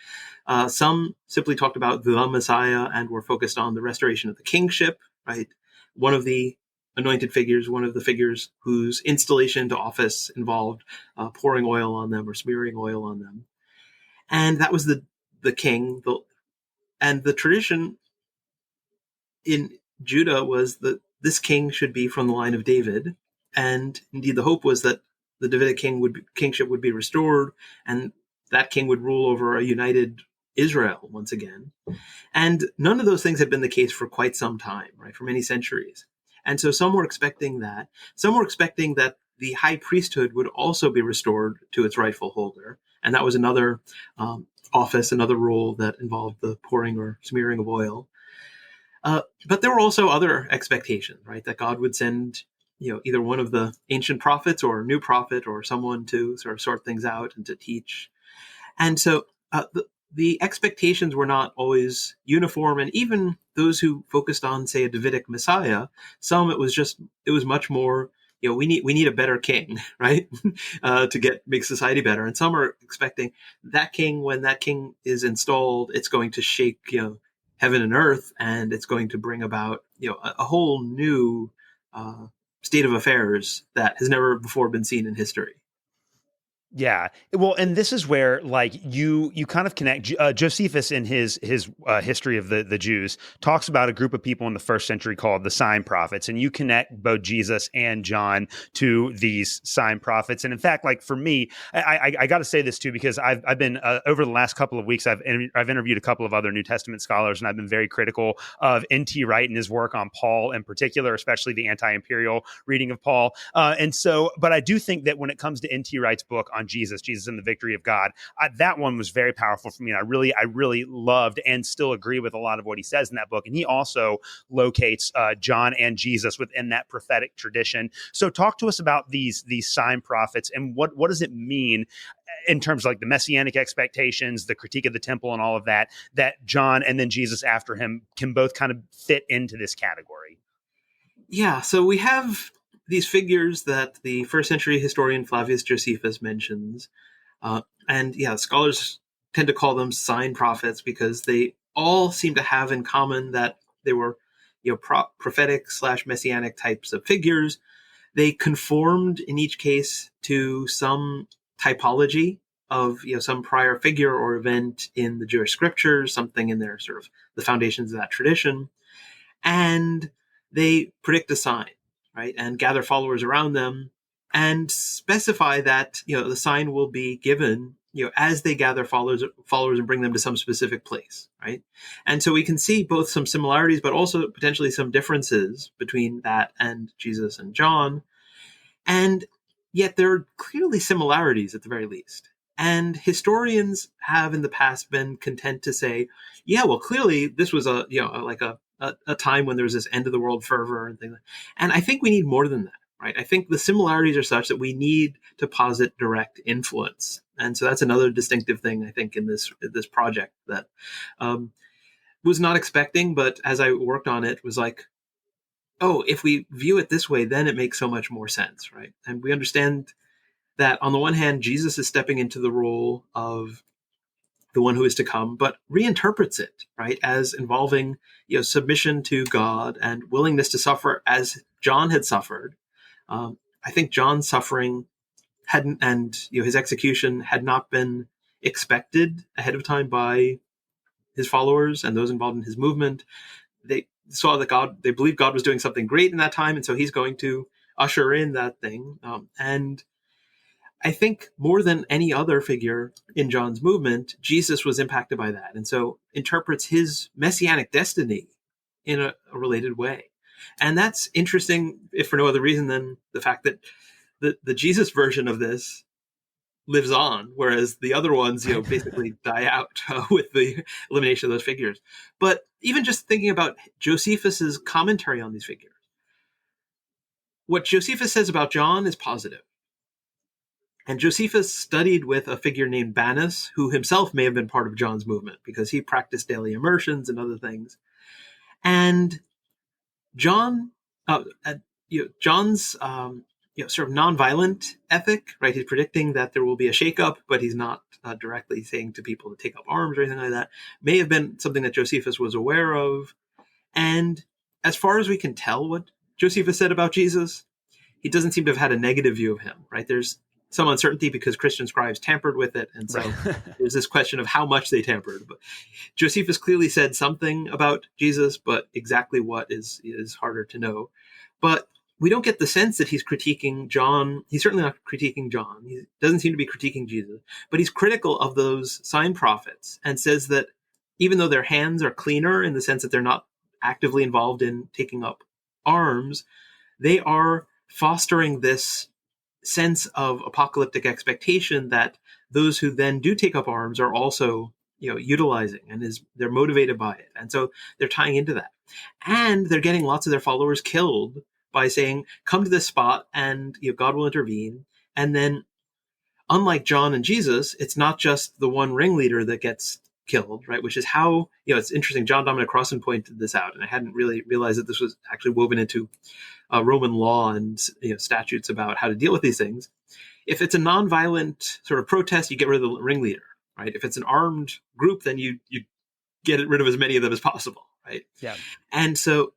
some simply talked about the Messiah and were focused on the restoration of the kingship, right? One of the anointed figures, one of the figures whose installation into office involved pouring oil on them or smearing oil on them. And that was the king. And the tradition in Judah was that this king should be from the line of David. And indeed, the hope was that the Davidic kingship would be restored, and that king would rule over a united Israel once again. And none of those things had been the case for quite some time, right? For many centuries. And so some were expecting that. Some were expecting that the high priesthood would also be restored to its rightful holder. And that was another office, another role that involved the pouring or smearing of oil. But there were also other expectations, right? That God would send, either one of the ancient prophets or a new prophet or someone to sort of sort things out and to teach. And so the expectations were not always uniform. And even those who focused on, say, a Davidic Messiah, some it was much more, we need a better king, right? To make society better. And some are expecting that king, when that king is installed, it's going to shake, heaven and earth, and it's going to bring about, a whole new state of affairs that has never before been seen in history. Yeah. Well, and this is where like you kind of connect. Josephus in his history of the Jews talks about a group of people in the first century called the sign prophets, and you connect both Jesus and John to these sign prophets. And in fact, like for me, I got to say this too, because I've been over the last couple of weeks I've interviewed a couple of other New Testament scholars, and I've been very critical of N.T. Wright and his work on Paul in particular, especially the anti-imperial reading of Paul. But I do think that when it comes to N.T. Wright's book on Jesus and the victory of God, that one was very powerful for me. And I really loved and still agree with a lot of what he says in that book. And he also locates John and Jesus within that prophetic tradition. So talk to us about these sign prophets and what does it mean in terms of like the messianic expectations, the critique of the temple and all of that John and then Jesus after him can both kind of fit into this category. Yeah. So we have these figures that the first century historian Flavius Josephus mentions. And scholars tend to call them sign prophets because they all seem to have in common that they were, prophetic / messianic types of figures. They conformed in each case to some typology of, some prior figure or event in the Jewish scriptures, something in their sort of the foundations of that tradition. And they predict a sign, right? And gather followers around them and specify that, the sign will be given, as they gather followers and bring them to some specific place, right? And so we can see both some similarities, but also potentially some differences between that and Jesus and John. And yet there are clearly similarities at the very least. And historians have in the past been content to say, yeah, well, clearly this was a time when there was this end of the world fervor and things. And I think we need more than that, right? I think the similarities are such that we need to posit direct influence. And so that's another distinctive thing, I think, in this project that was not expecting, but as I worked on it, was like, oh, if we view it this way, then it makes so much more sense, right? And we understand that on the one hand, Jesus is stepping into the role of the one who is to come, but reinterprets it, right, as involving, submission to God and willingness to suffer as John had suffered. I think John's suffering hadn't, and his execution had not been expected ahead of time by his followers and those involved in his movement. They saw that they believed God was doing something great in that time, and so he's going to usher in that thing. And I think more than any other figure in John's movement, Jesus was impacted by that, and so interprets his messianic destiny in a related way. And that's interesting, if for no other reason than the fact that the Jesus version of this lives on, whereas the other ones, basically die out with the elimination of those figures. But even just thinking about Josephus's commentary on these figures, what Josephus says about John is positive. And Josephus studied with a figure named Bannus, who himself may have been part of John's movement because he practiced daily immersions and other things. And John, John's sort of nonviolent ethic, right? He's predicting that there will be a shakeup, but he's not directly saying to people to take up arms or anything like that. May have been something that Josephus was aware of. And as far as we can tell what Josephus said about Jesus, he doesn't seem to have had a negative view of him, right? There's some uncertainty because Christian scribes tampered with it. And so Right. there's this question of how much they tampered. But Josephus clearly said something about Jesus, but exactly what is harder to know. But we don't get the sense that he's critiquing John. He's certainly not critiquing John. He doesn't seem to be critiquing Jesus, but he's critical of those sign prophets and says that even though their hands are cleaner in the sense that they're not actively involved in taking up arms, they are fostering this sense of apocalyptic expectation that those who then do take up arms are also utilizing, and they're motivated by it, and so they're tying into that, and they're getting lots of their followers killed by saying, come to this spot and God will intervene. And then, unlike John and Jesus, it's not just the one ringleader that gets killed, right? Which is how, it's interesting. John Dominic Crossan pointed this out, and I hadn't really realized that this was actually woven into Roman law and statutes about how to deal with these things. If it's a nonviolent sort of protest, you get rid of the ringleader, right? If it's an armed group, then you get rid of as many of them as possible, right? Yeah. And so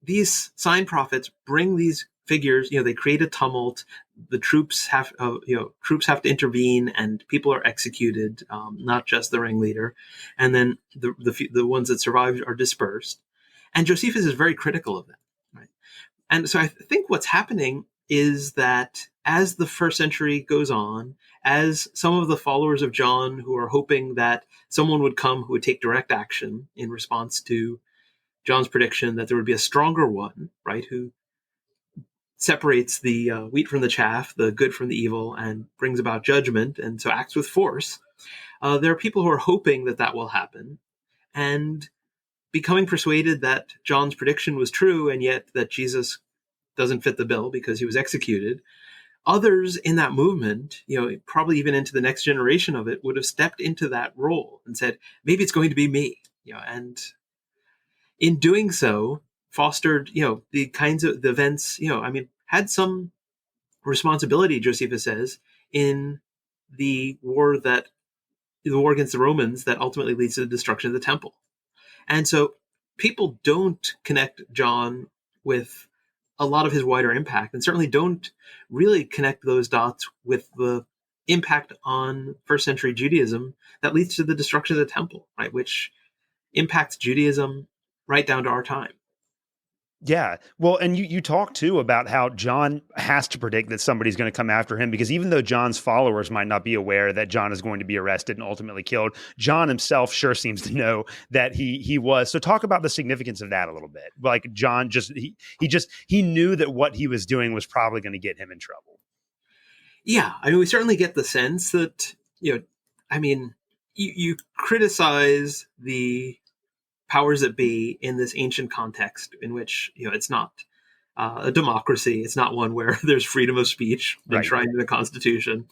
these sign prophets bring these figures, they create a tumult. The troops have to intervene, and people are executed, not just the ringleader. And then the ones that survived are dispersed. And Josephus is very critical of them, right? And so I think what's happening is that as the first century goes on, as some of the followers of John who are hoping that someone would come who would take direct action in response to John's prediction that there would be a stronger one, right, who separates the wheat from the chaff, the good from the evil, and brings about judgment, and so acts with force. There are people who are hoping that that will happen, and becoming persuaded that John's prediction was true, and yet that Jesus doesn't fit the bill because he was executed. Others in that movement, probably even into the next generation of it, would have stepped into that role and said, maybe it's going to be me, and in doing so, fostered, the kinds of the events, had some responsibility, Josephus says, in the war against the Romans that ultimately leads to the destruction of the temple. And so people don't connect John with a lot of his wider impact, and certainly don't really connect those dots with the impact on first century Judaism that leads to the destruction of the temple, right? Which impacts Judaism right down to our time. Yeah. Well, and you talk too about how John has to predict that somebody's going to come after him, because even though John's followers might not be aware that John is going to be arrested and ultimately killed, John himself sure seems to know that he was. So talk about the significance of that a little bit. Like John he knew that what he was doing was probably going to get him in trouble. Yeah. We certainly get the sense that, you criticize the powers that be in this ancient context in which, it's not a democracy. It's not one where there's freedom of speech enshrined in the Constitution.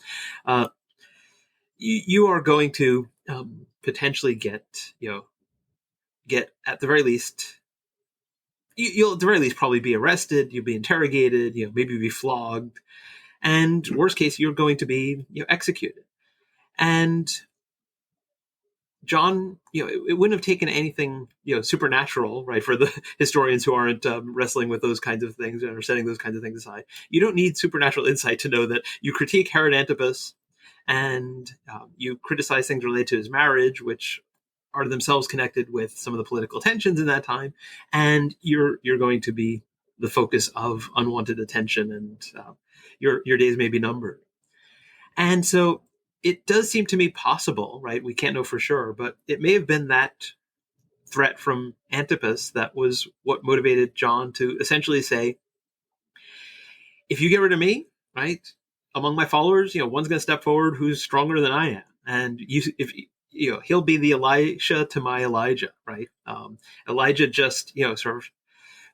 You are going to potentially get at the very least, you'll at the very least probably be arrested. You'll be interrogated. Maybe be flogged, and worst case, you're going to be executed. And John, it wouldn't have taken anything, supernatural, right, for the historians who aren't wrestling with those kinds of things and are setting those kinds of things aside. You don't need supernatural insight to know that you critique Herod Antipas and you criticize things related to his marriage, which are themselves connected with some of the political tensions in that time, and you're going to be the focus of unwanted attention, and your days may be numbered. And so it does seem to me possible, right? We can't know for sure, but it may have been that threat from Antipas that was what motivated John to essentially say, if you get rid of me, right, among my followers, one's going to step forward who's stronger than I am. And he'll be the Elisha to my Elijah, right? Elijah just, sort of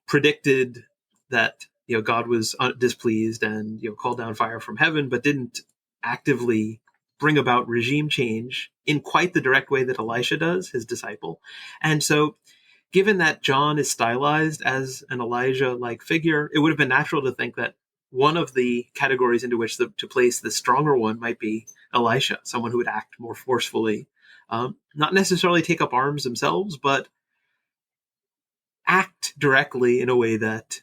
predicted that God was displeased and called down fire from heaven, but didn't actively bring about regime change in quite the direct way that Elisha does, his disciple. And so, given that John is stylized as an Elijah-like figure, it would have been natural to think that one of the categories into which to place the stronger one might be Elisha, someone who would act more forcefully, not necessarily take up arms themselves, but act directly in a way that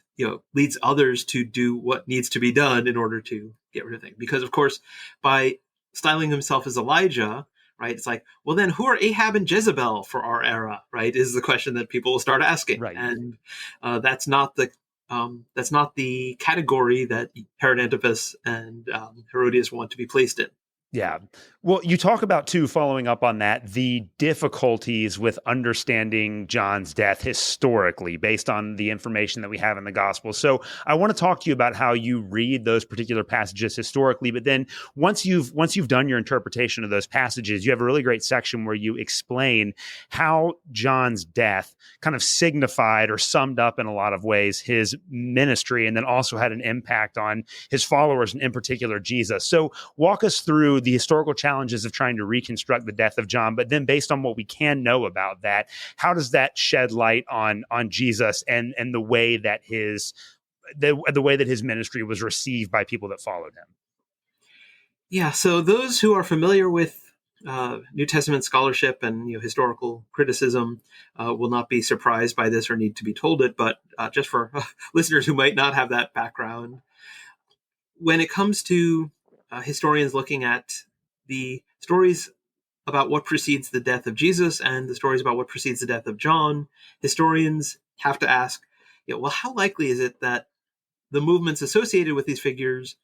leads others to do what needs to be done in order to get rid of things. Because of course, by styling himself as Elijah, right, it's like, well, then who are Ahab and Jezebel for our era, right? Is the question that people will start asking, Right. and that's not the category that Herod Antipas and Herodias want to be placed in. Yeah. Well, you talk about, too, following up on that, the difficulties with understanding John's death historically based on the information that we have in the gospel. So I want to talk to you about how you read those particular passages historically. But then once you've done your interpretation of those passages, you have a really great section where you explain how John's death kind of signified or summed up in a lot of ways his ministry, and then also had an impact on his followers, and in particular Jesus. So walk us through the historical challenges of trying to reconstruct the death of John, but then based on what we can know about that, how does that shed light on Jesus and the way that his ministry was received by people that followed him? Yeah, so those who are familiar with New Testament scholarship and historical criticism will not be surprised by this or need to be told it, but just for listeners who might not have that background, when it comes to historians looking at the stories about what precedes the death of Jesus and the stories about what precedes the death of John, historians have to ask, well, how likely is it that the movements associated with these figures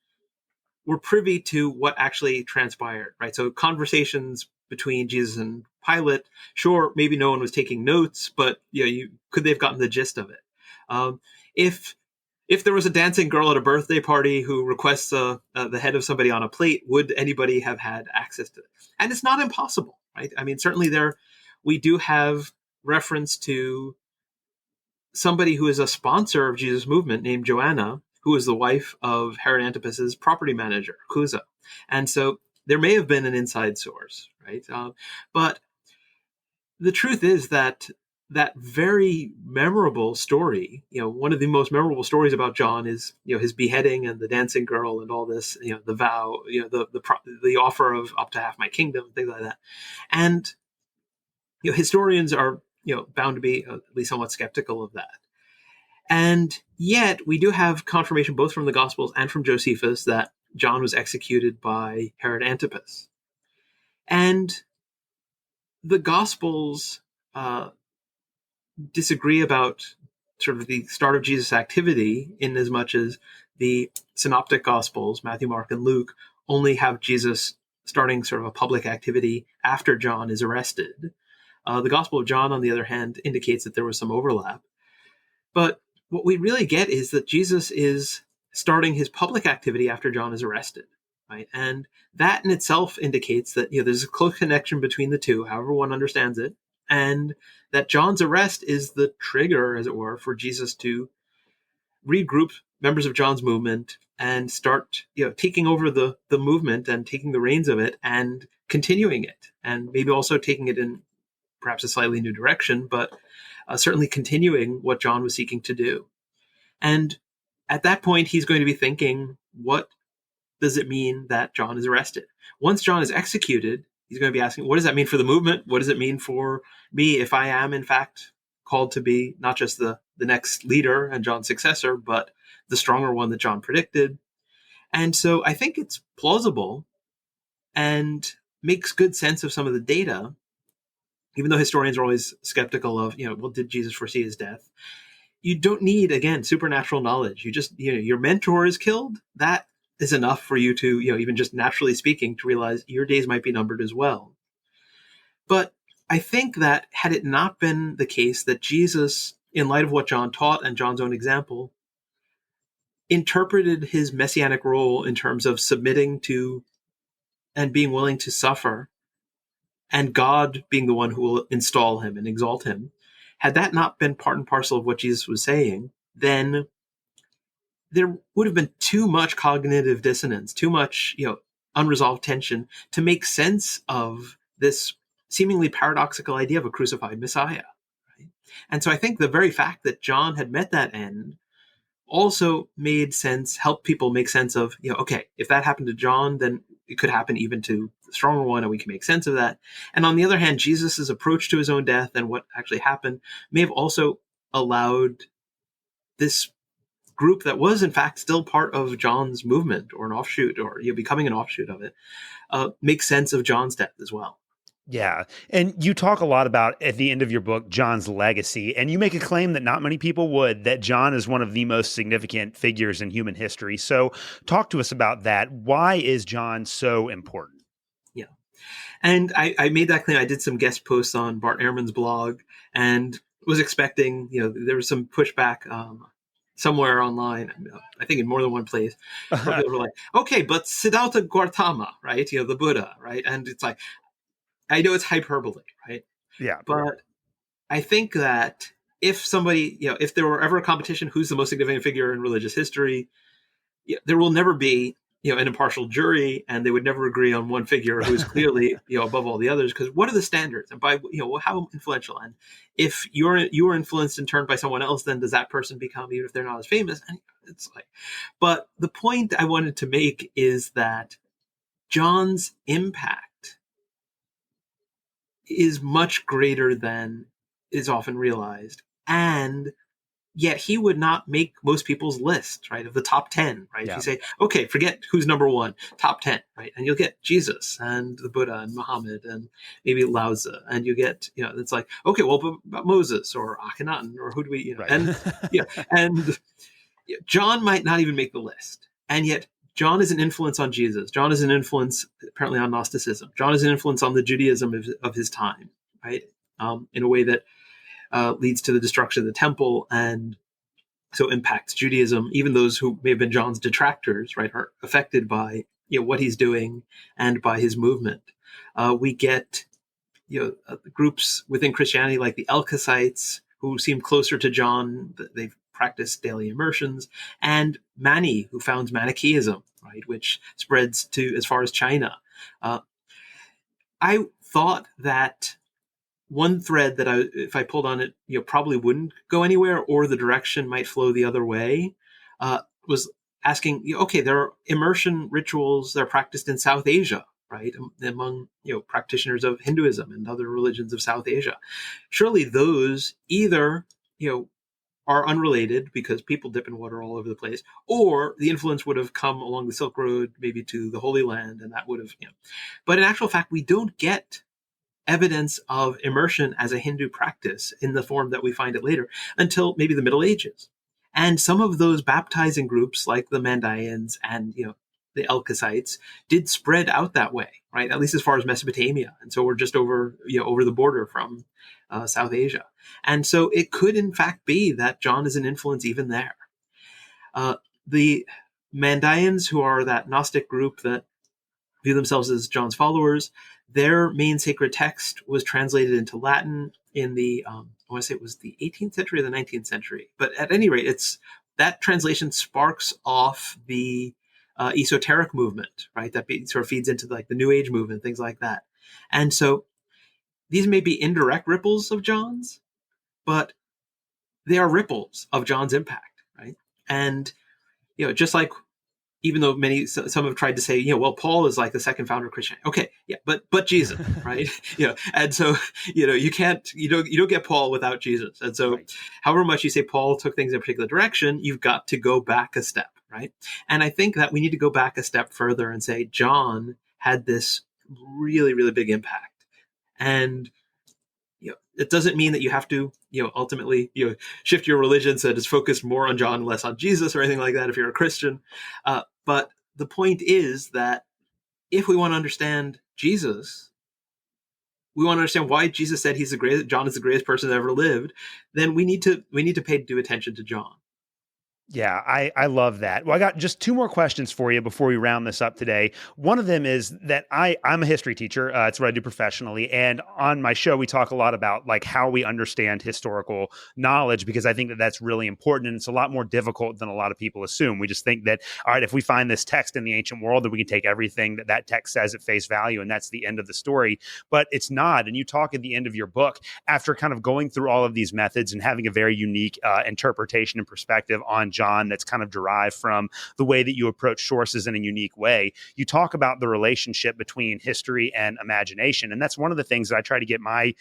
were privy to what actually transpired, right? So conversations between Jesus and Pilate, sure, maybe no one was taking notes, but could they have gotten the gist of it? If there was a dancing girl at a birthday party who requests the head of somebody on a plate, would anybody have had access to it? And it's not impossible, right? I mean, certainly we do have reference to somebody who is a sponsor of Jesus' movement named Joanna, who is the wife of Herod Antipas's property manager, Cusa. And so there may have been an inside source, right? But the truth is that very memorable story, one of the most memorable stories about John is, his beheading and the dancing girl and all this, the vow, the offer of up to half my kingdom, things like that. And, historians are, bound to be at least somewhat skeptical of that. And yet we do have confirmation both from the Gospels and from Josephus that John was executed by Herod Antipas. And the Gospels disagree about sort of the start of Jesus' activity, in as much as the synoptic Gospels, Matthew, Mark, and Luke, only have Jesus starting sort of a public activity after John is arrested. The Gospel of John, on the other hand, indicates that there was some overlap. But what we really get is that Jesus is starting his public activity after John is arrested, right? And that in itself indicates that there's a close connection between the two, however one understands it, and that John's arrest is the trigger, as it were, for Jesus to regroup members of John's movement and start taking over the movement and taking the reins of it and continuing it, and maybe also taking it in perhaps a slightly new direction, but certainly continuing what John was seeking to do. And at that point, he's going to be thinking, what does it mean that John is arrested? Once John is executed, he's going to be asking, what does that mean for the movement? What does it mean for me if I am, in fact, called to be not just the next leader and John's successor, but the stronger one that John predicted? And so I think it's plausible and makes good sense of some of the data, even though historians are always skeptical of, well, did Jesus foresee his death? You don't need, again, supernatural knowledge. You just, your mentor is killed. That is enough for you to, even just naturally speaking, to realize your days might be numbered as well. But I think that had it not been the case that Jesus, in light of what John taught and John's own example, interpreted his messianic role in terms of submitting to and being willing to suffer, and God being the one who will install him and exalt him, had that not been part and parcel of what Jesus was saying, then there would have been too much cognitive dissonance, too much, unresolved tension to make sense of this seemingly paradoxical idea of a crucified Messiah. Right? And so I think the very fact that John had met that end also made sense, helped people make sense of, okay, if that happened to John, then it could happen even to the stronger one, and we can make sense of that. And on the other hand, Jesus's approach to his own death and what actually happened may have also allowed this group that was in fact still part of John's movement or an offshoot, or becoming an offshoot of it, make sense of John's death as well. Yeah. And you talk a lot about, at the end of your book, John's legacy. And you make a claim that not many people would, that John is one of the most significant figures in human history. So talk to us about that. Why is John so important? Yeah. And I made that claim. I did some guest posts on Bart Ehrman's blog and was expecting, there was some pushback somewhere online, I think in more than one place, where people were like, okay, but Siddhartha Gautama, right? The Buddha, right? And it's like, I know it's hyperbole, right? Yeah. But I think that if somebody, if there were ever a competition, who's the most significant figure in religious history, there will never be, an impartial jury, and they would never agree on one figure who's clearly, above all the others. Because what are the standards, and by, how influential? And if you are influenced and turned by someone else, then does that person become, even if they're not as famous? And it's like, but the point I wanted to make is that John's impact is much greater than is often realized, and yet he would not make most people's list, right, of the top 10, right? Yeah. You say, okay, forget who's number one, top 10, right? And you'll get Jesus and the Buddha and Muhammad and maybe Lao Tzu, and you get, it's like, okay, well, but Moses or Akhenaten, or who do we, right. And John might not even make the list, and yet John is an influence on Jesus. John is an influence apparently on Gnosticism. John is an influence on the Judaism of his time, right? In a way that leads to the destruction of the temple, and so impacts Judaism. Even those who may have been John's detractors, right, are affected by what he's doing and by his movement. We get groups within Christianity like the Elkasites, who seem closer to John. They've practiced daily immersions, and Mani, who founds Manichaeism, right, which spreads to as far as China. I thought that one thread that if I pulled on it, probably wouldn't go anywhere, or the direction might flow the other way, was asking, okay, there are immersion rituals that are practiced in South Asia, right, among practitioners of Hinduism and other religions of South Asia. Surely those either are unrelated because people dip in water all over the place, or the influence would have come along the Silk Road, maybe to the Holy Land, and that would have, But in actual fact, we don't get evidence of immersion as a Hindu practice in the form that we find it later until maybe the Middle Ages. And some of those baptizing groups, like the Mandaeans and the Elkasites, did spread out that way, right? At least as far as Mesopotamia. And so we're just over the border from South Asia. And so it could in fact be that John is an influence even there. The Mandaeans, who are that Gnostic group that view themselves as John's followers, their main sacred text was translated into Latin in the, I want to say it was the 18th century or the 19th century. But at any rate, that translation sparks off the esoteric movement, right? That sort of feeds into like the New Age movement, things like that. And so these may be indirect ripples of John's, but they are ripples of John's impact, right? And, just like, even though some have tried to say, well, Paul is like the second founder of Christianity. Okay, yeah, but Jesus, right? And so you don't get Paul without Jesus. And so, right. However much you say Paul took things in a particular direction, you've got to go back a step, right? And I think that we need to go back a step further and say John had this really, really big impact, and it doesn't mean that you have to, ultimately, shift your religion so that it's focused more on John, less on Jesus, or anything like that if you're a Christian. But the point is that if we want to understand Jesus, we want to understand why Jesus said John is the greatest person that ever lived, then we need to pay due attention to John. Yeah, I love that. Well, I got just two more questions for you before we round this up today. One of them is that I'm a history teacher. It's what I do professionally, and on my show we talk a lot about like how we understand historical knowledge because I think that that's really important, and it's a lot more difficult than a lot of people assume. We just think that all right, if we find this text in the ancient world, then we can take everything that that text says at face value, and that's the end of the story. But it's not. And you talk at the end of your book after kind of going through all of these methods and having a very unique interpretation and perspective on John that's kind of derived from the way that you approach sources in a unique way. You talk about the relationship between history and imagination. And that's one of the things that I try to get my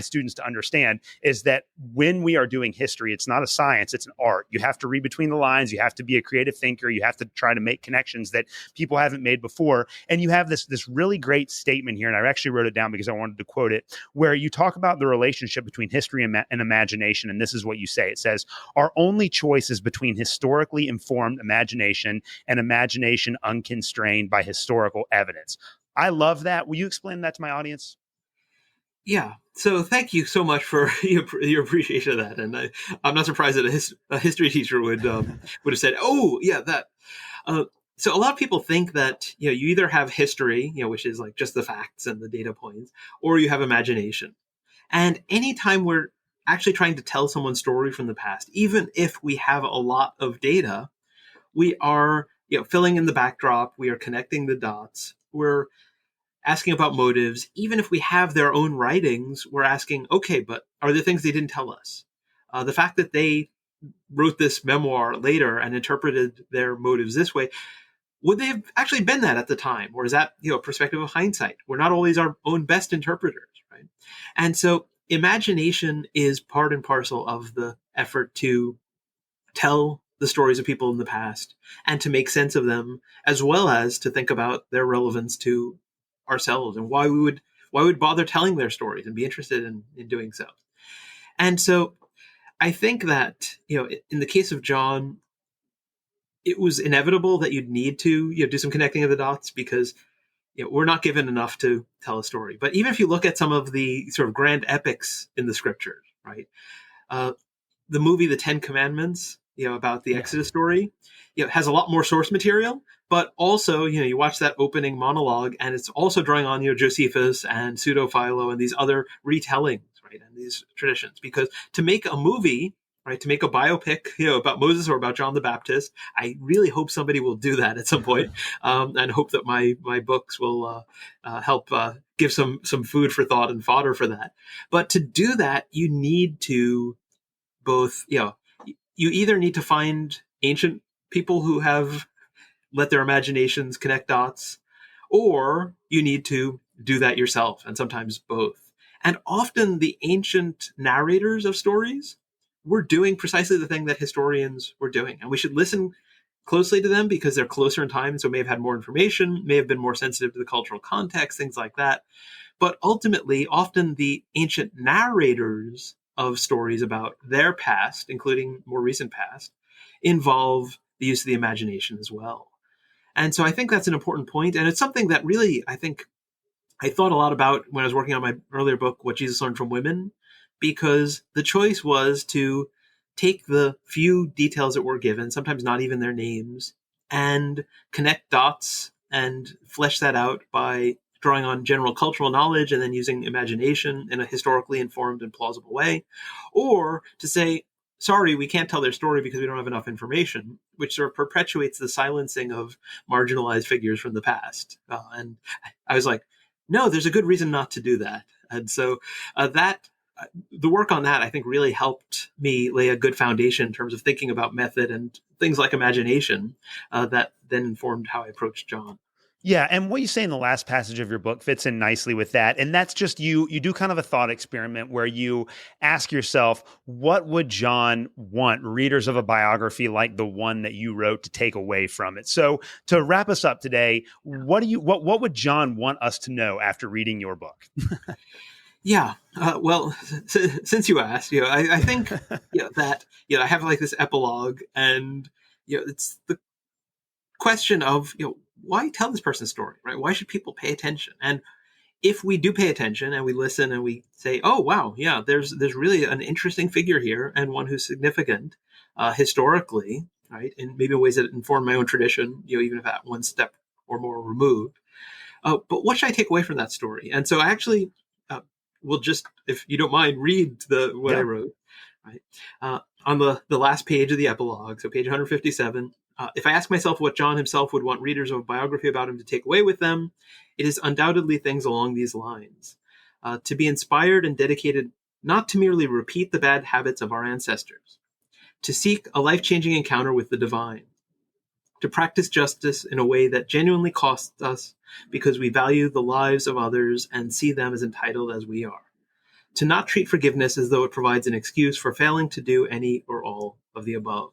students to understand is that when we are doing history, it's not a science, it's an art. You have to read between the lines, you have to be a creative thinker, you have to try to make connections that people haven't made before. And you have this really great statement here, and I actually wrote it down because I wanted to quote it, where you talk about the relationship between history and imagination. And this is what you say. It says, our only choice is between historically informed imagination and imagination unconstrained by historical evidence. I love that. Will you explain that to my audience? Yeah. So thank you so much for your appreciation of that. And I'm not surprised that a history teacher would have said, "Oh, yeah, that." Uh, so a lot of people think that you either have history, which is like just the facts and the data points, or you have imagination. And anytime we're actually trying to tell someone's story from the past, even if we have a lot of data, we are filling in the backdrop, we are connecting the dots, we're asking about motives. Even if we have their own writings, we're asking, okay, but are there things they didn't tell us? The fact that they wrote this memoir later and interpreted their motives this way, would they have actually been that at the time? Or is that, a perspective of hindsight? We're not always our own best interpreters, right? And so imagination is part and parcel of the effort to tell the stories of people in the past and to make sense of them, as well as to think about their relevance to ourselves and why we would bother telling their stories and be interested in doing so. And so I think that, in the case of John, it was inevitable that you'd need to do some connecting of the dots because we're not given enough to tell a story. But even if you look at some of the sort of grand epics in the scriptures, right? Uh, the movie The Ten Commandments, about the Exodus story, has a lot more source material, but also, you watch that opening monologue and it's also drawing on, Josephus and Pseudo Philo and these other retellings, right? And these traditions, because to make a movie, right, to make a biopic, about Moses or about John the Baptist, I really hope somebody will do that at some point, and hope that my books will help give some food for thought and fodder for that. But to do that, you need to both, you either need to find ancient people who have let their imaginations connect dots, or you need to do that yourself, and sometimes both. And often the ancient narrators of stories were doing precisely the thing that historians were doing. And we should listen closely to them because they're closer in time, so may have had more information, may have been more sensitive to the cultural context, things like that. But ultimately, often the ancient narrators of stories about their past, including more recent past, involve the use of the imagination as well. And so I think that's an important point, and it's something that really I think I thought a lot about when I was working on my earlier book, What Jesus Learned from Women, because the choice was to take the few details that were given, sometimes not even their names, and connect dots and flesh that out by drawing on general cultural knowledge and then using imagination in a historically informed and plausible way, or to say, sorry, we can't tell their story because we don't have enough information, which sort of perpetuates the silencing of marginalized figures from the past. And I was like, no, there's a good reason not to do that. And so the work on that, I think, really helped me lay a good foundation in terms of thinking about method and things like imagination, that then informed how I approached John. Yeah, and what you say in the last passage of your book fits in nicely with that. And that's just you do kind of a thought experiment where you ask yourself, what would John want readers of a biography like the one that you wrote to take away from it? So to wrap us up today, what would John want us to know after reading your book? Yeah. Well, since you asked, I think that I have like this epilogue, and it's the question of why tell this person's story, right? Why should people pay attention? And if we do pay attention and we listen and we say, oh, wow, yeah, there's really an interesting figure here and one who's significant historically, right? And maybe in ways that inform my own tradition, even if at one step or more removed. But what should I take away from that story? And so I actually will just, if you don't mind, read what I wrote. Right? On the last page of the epilogue, so page 157, if I ask myself what John himself would want readers of a biography about him to take away with them, it is undoubtedly things along these lines. To be inspired and dedicated not to merely repeat the bad habits of our ancestors, to seek a life-changing encounter with the divine, to practice justice in a way that genuinely costs us because we value the lives of others and see them as entitled as we are, to not treat forgiveness as though it provides an excuse for failing to do any or all of the above.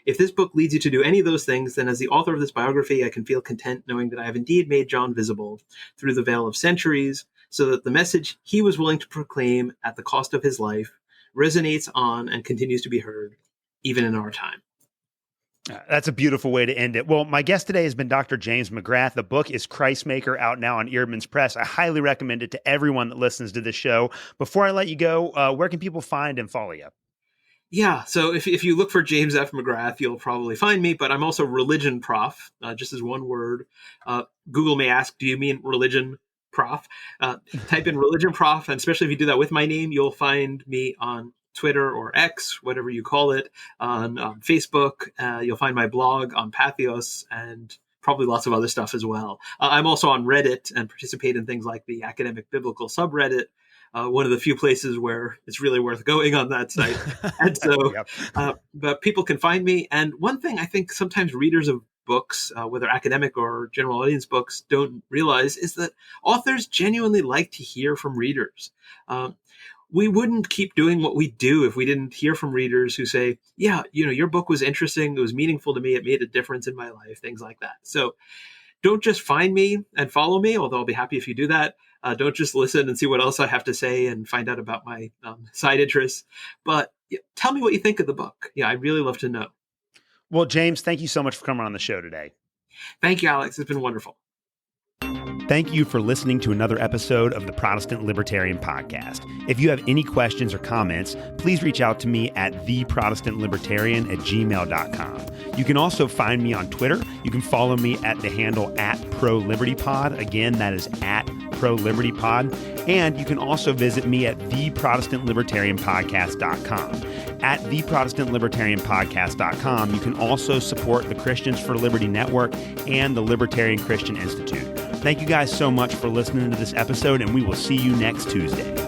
If this book leads you to do any of those things, then as the author of this biography, I can feel content knowing that I have indeed made John visible through the veil of centuries, so that the message he was willing to proclaim at the cost of his life resonates on and continues to be heard, even in our time. That's a beautiful way to end it. Well, my guest today has been Dr. James McGrath. The book is Christmaker, out now on Eerdmans Press. I highly recommend it to everyone that listens to this show. Before I let you go, where can people find and follow you? Yeah, so if you look for James F. McGrath, you'll probably find me, but I'm also Religion Prof, just as one word. Google may ask, do you mean religion prof? Type in Religion Prof, and especially if you do that with my name, you'll find me on Twitter or X, whatever you call it, on Facebook. You'll find my blog on Patheos and probably lots of other stuff as well. I'm also on Reddit and participate in things like the Academic Biblical subreddit, one of the few places where it's really worth going on that site. And so but people can find me. And one thing I think sometimes readers of books, whether academic or general audience books, don't realize is that authors genuinely like to hear from readers. We wouldn't keep doing what we do if we didn't hear from readers who say, yeah, your book was interesting. It was meaningful to me. It made a difference in my life, things like that. So don't just find me and follow me, although I'll be happy if you do that. Don't just listen and see what else I have to say and find out about my side interests. But tell me what you think of the book. Yeah, I'd really love to know. Well, James, thank you so much for coming on the show today. Thank you, Alex. It's been wonderful. Thank you for listening to another episode of the Protestant Libertarian Podcast. If you have any questions or comments, please reach out to me at theprotestantlibertarian@gmail.com. You can also find me on Twitter. You can follow me at the handle @ProLibertyPod. Again, that is @ProLibertyPod. And you can also visit me at theprotestantlibertarianpodcast.com. At theprotestantlibertarianpodcast.com, you can also support the Christians for Liberty Network and the Libertarian Christian Institute. Thank you guys so much for listening to this episode, and we will see you next Tuesday.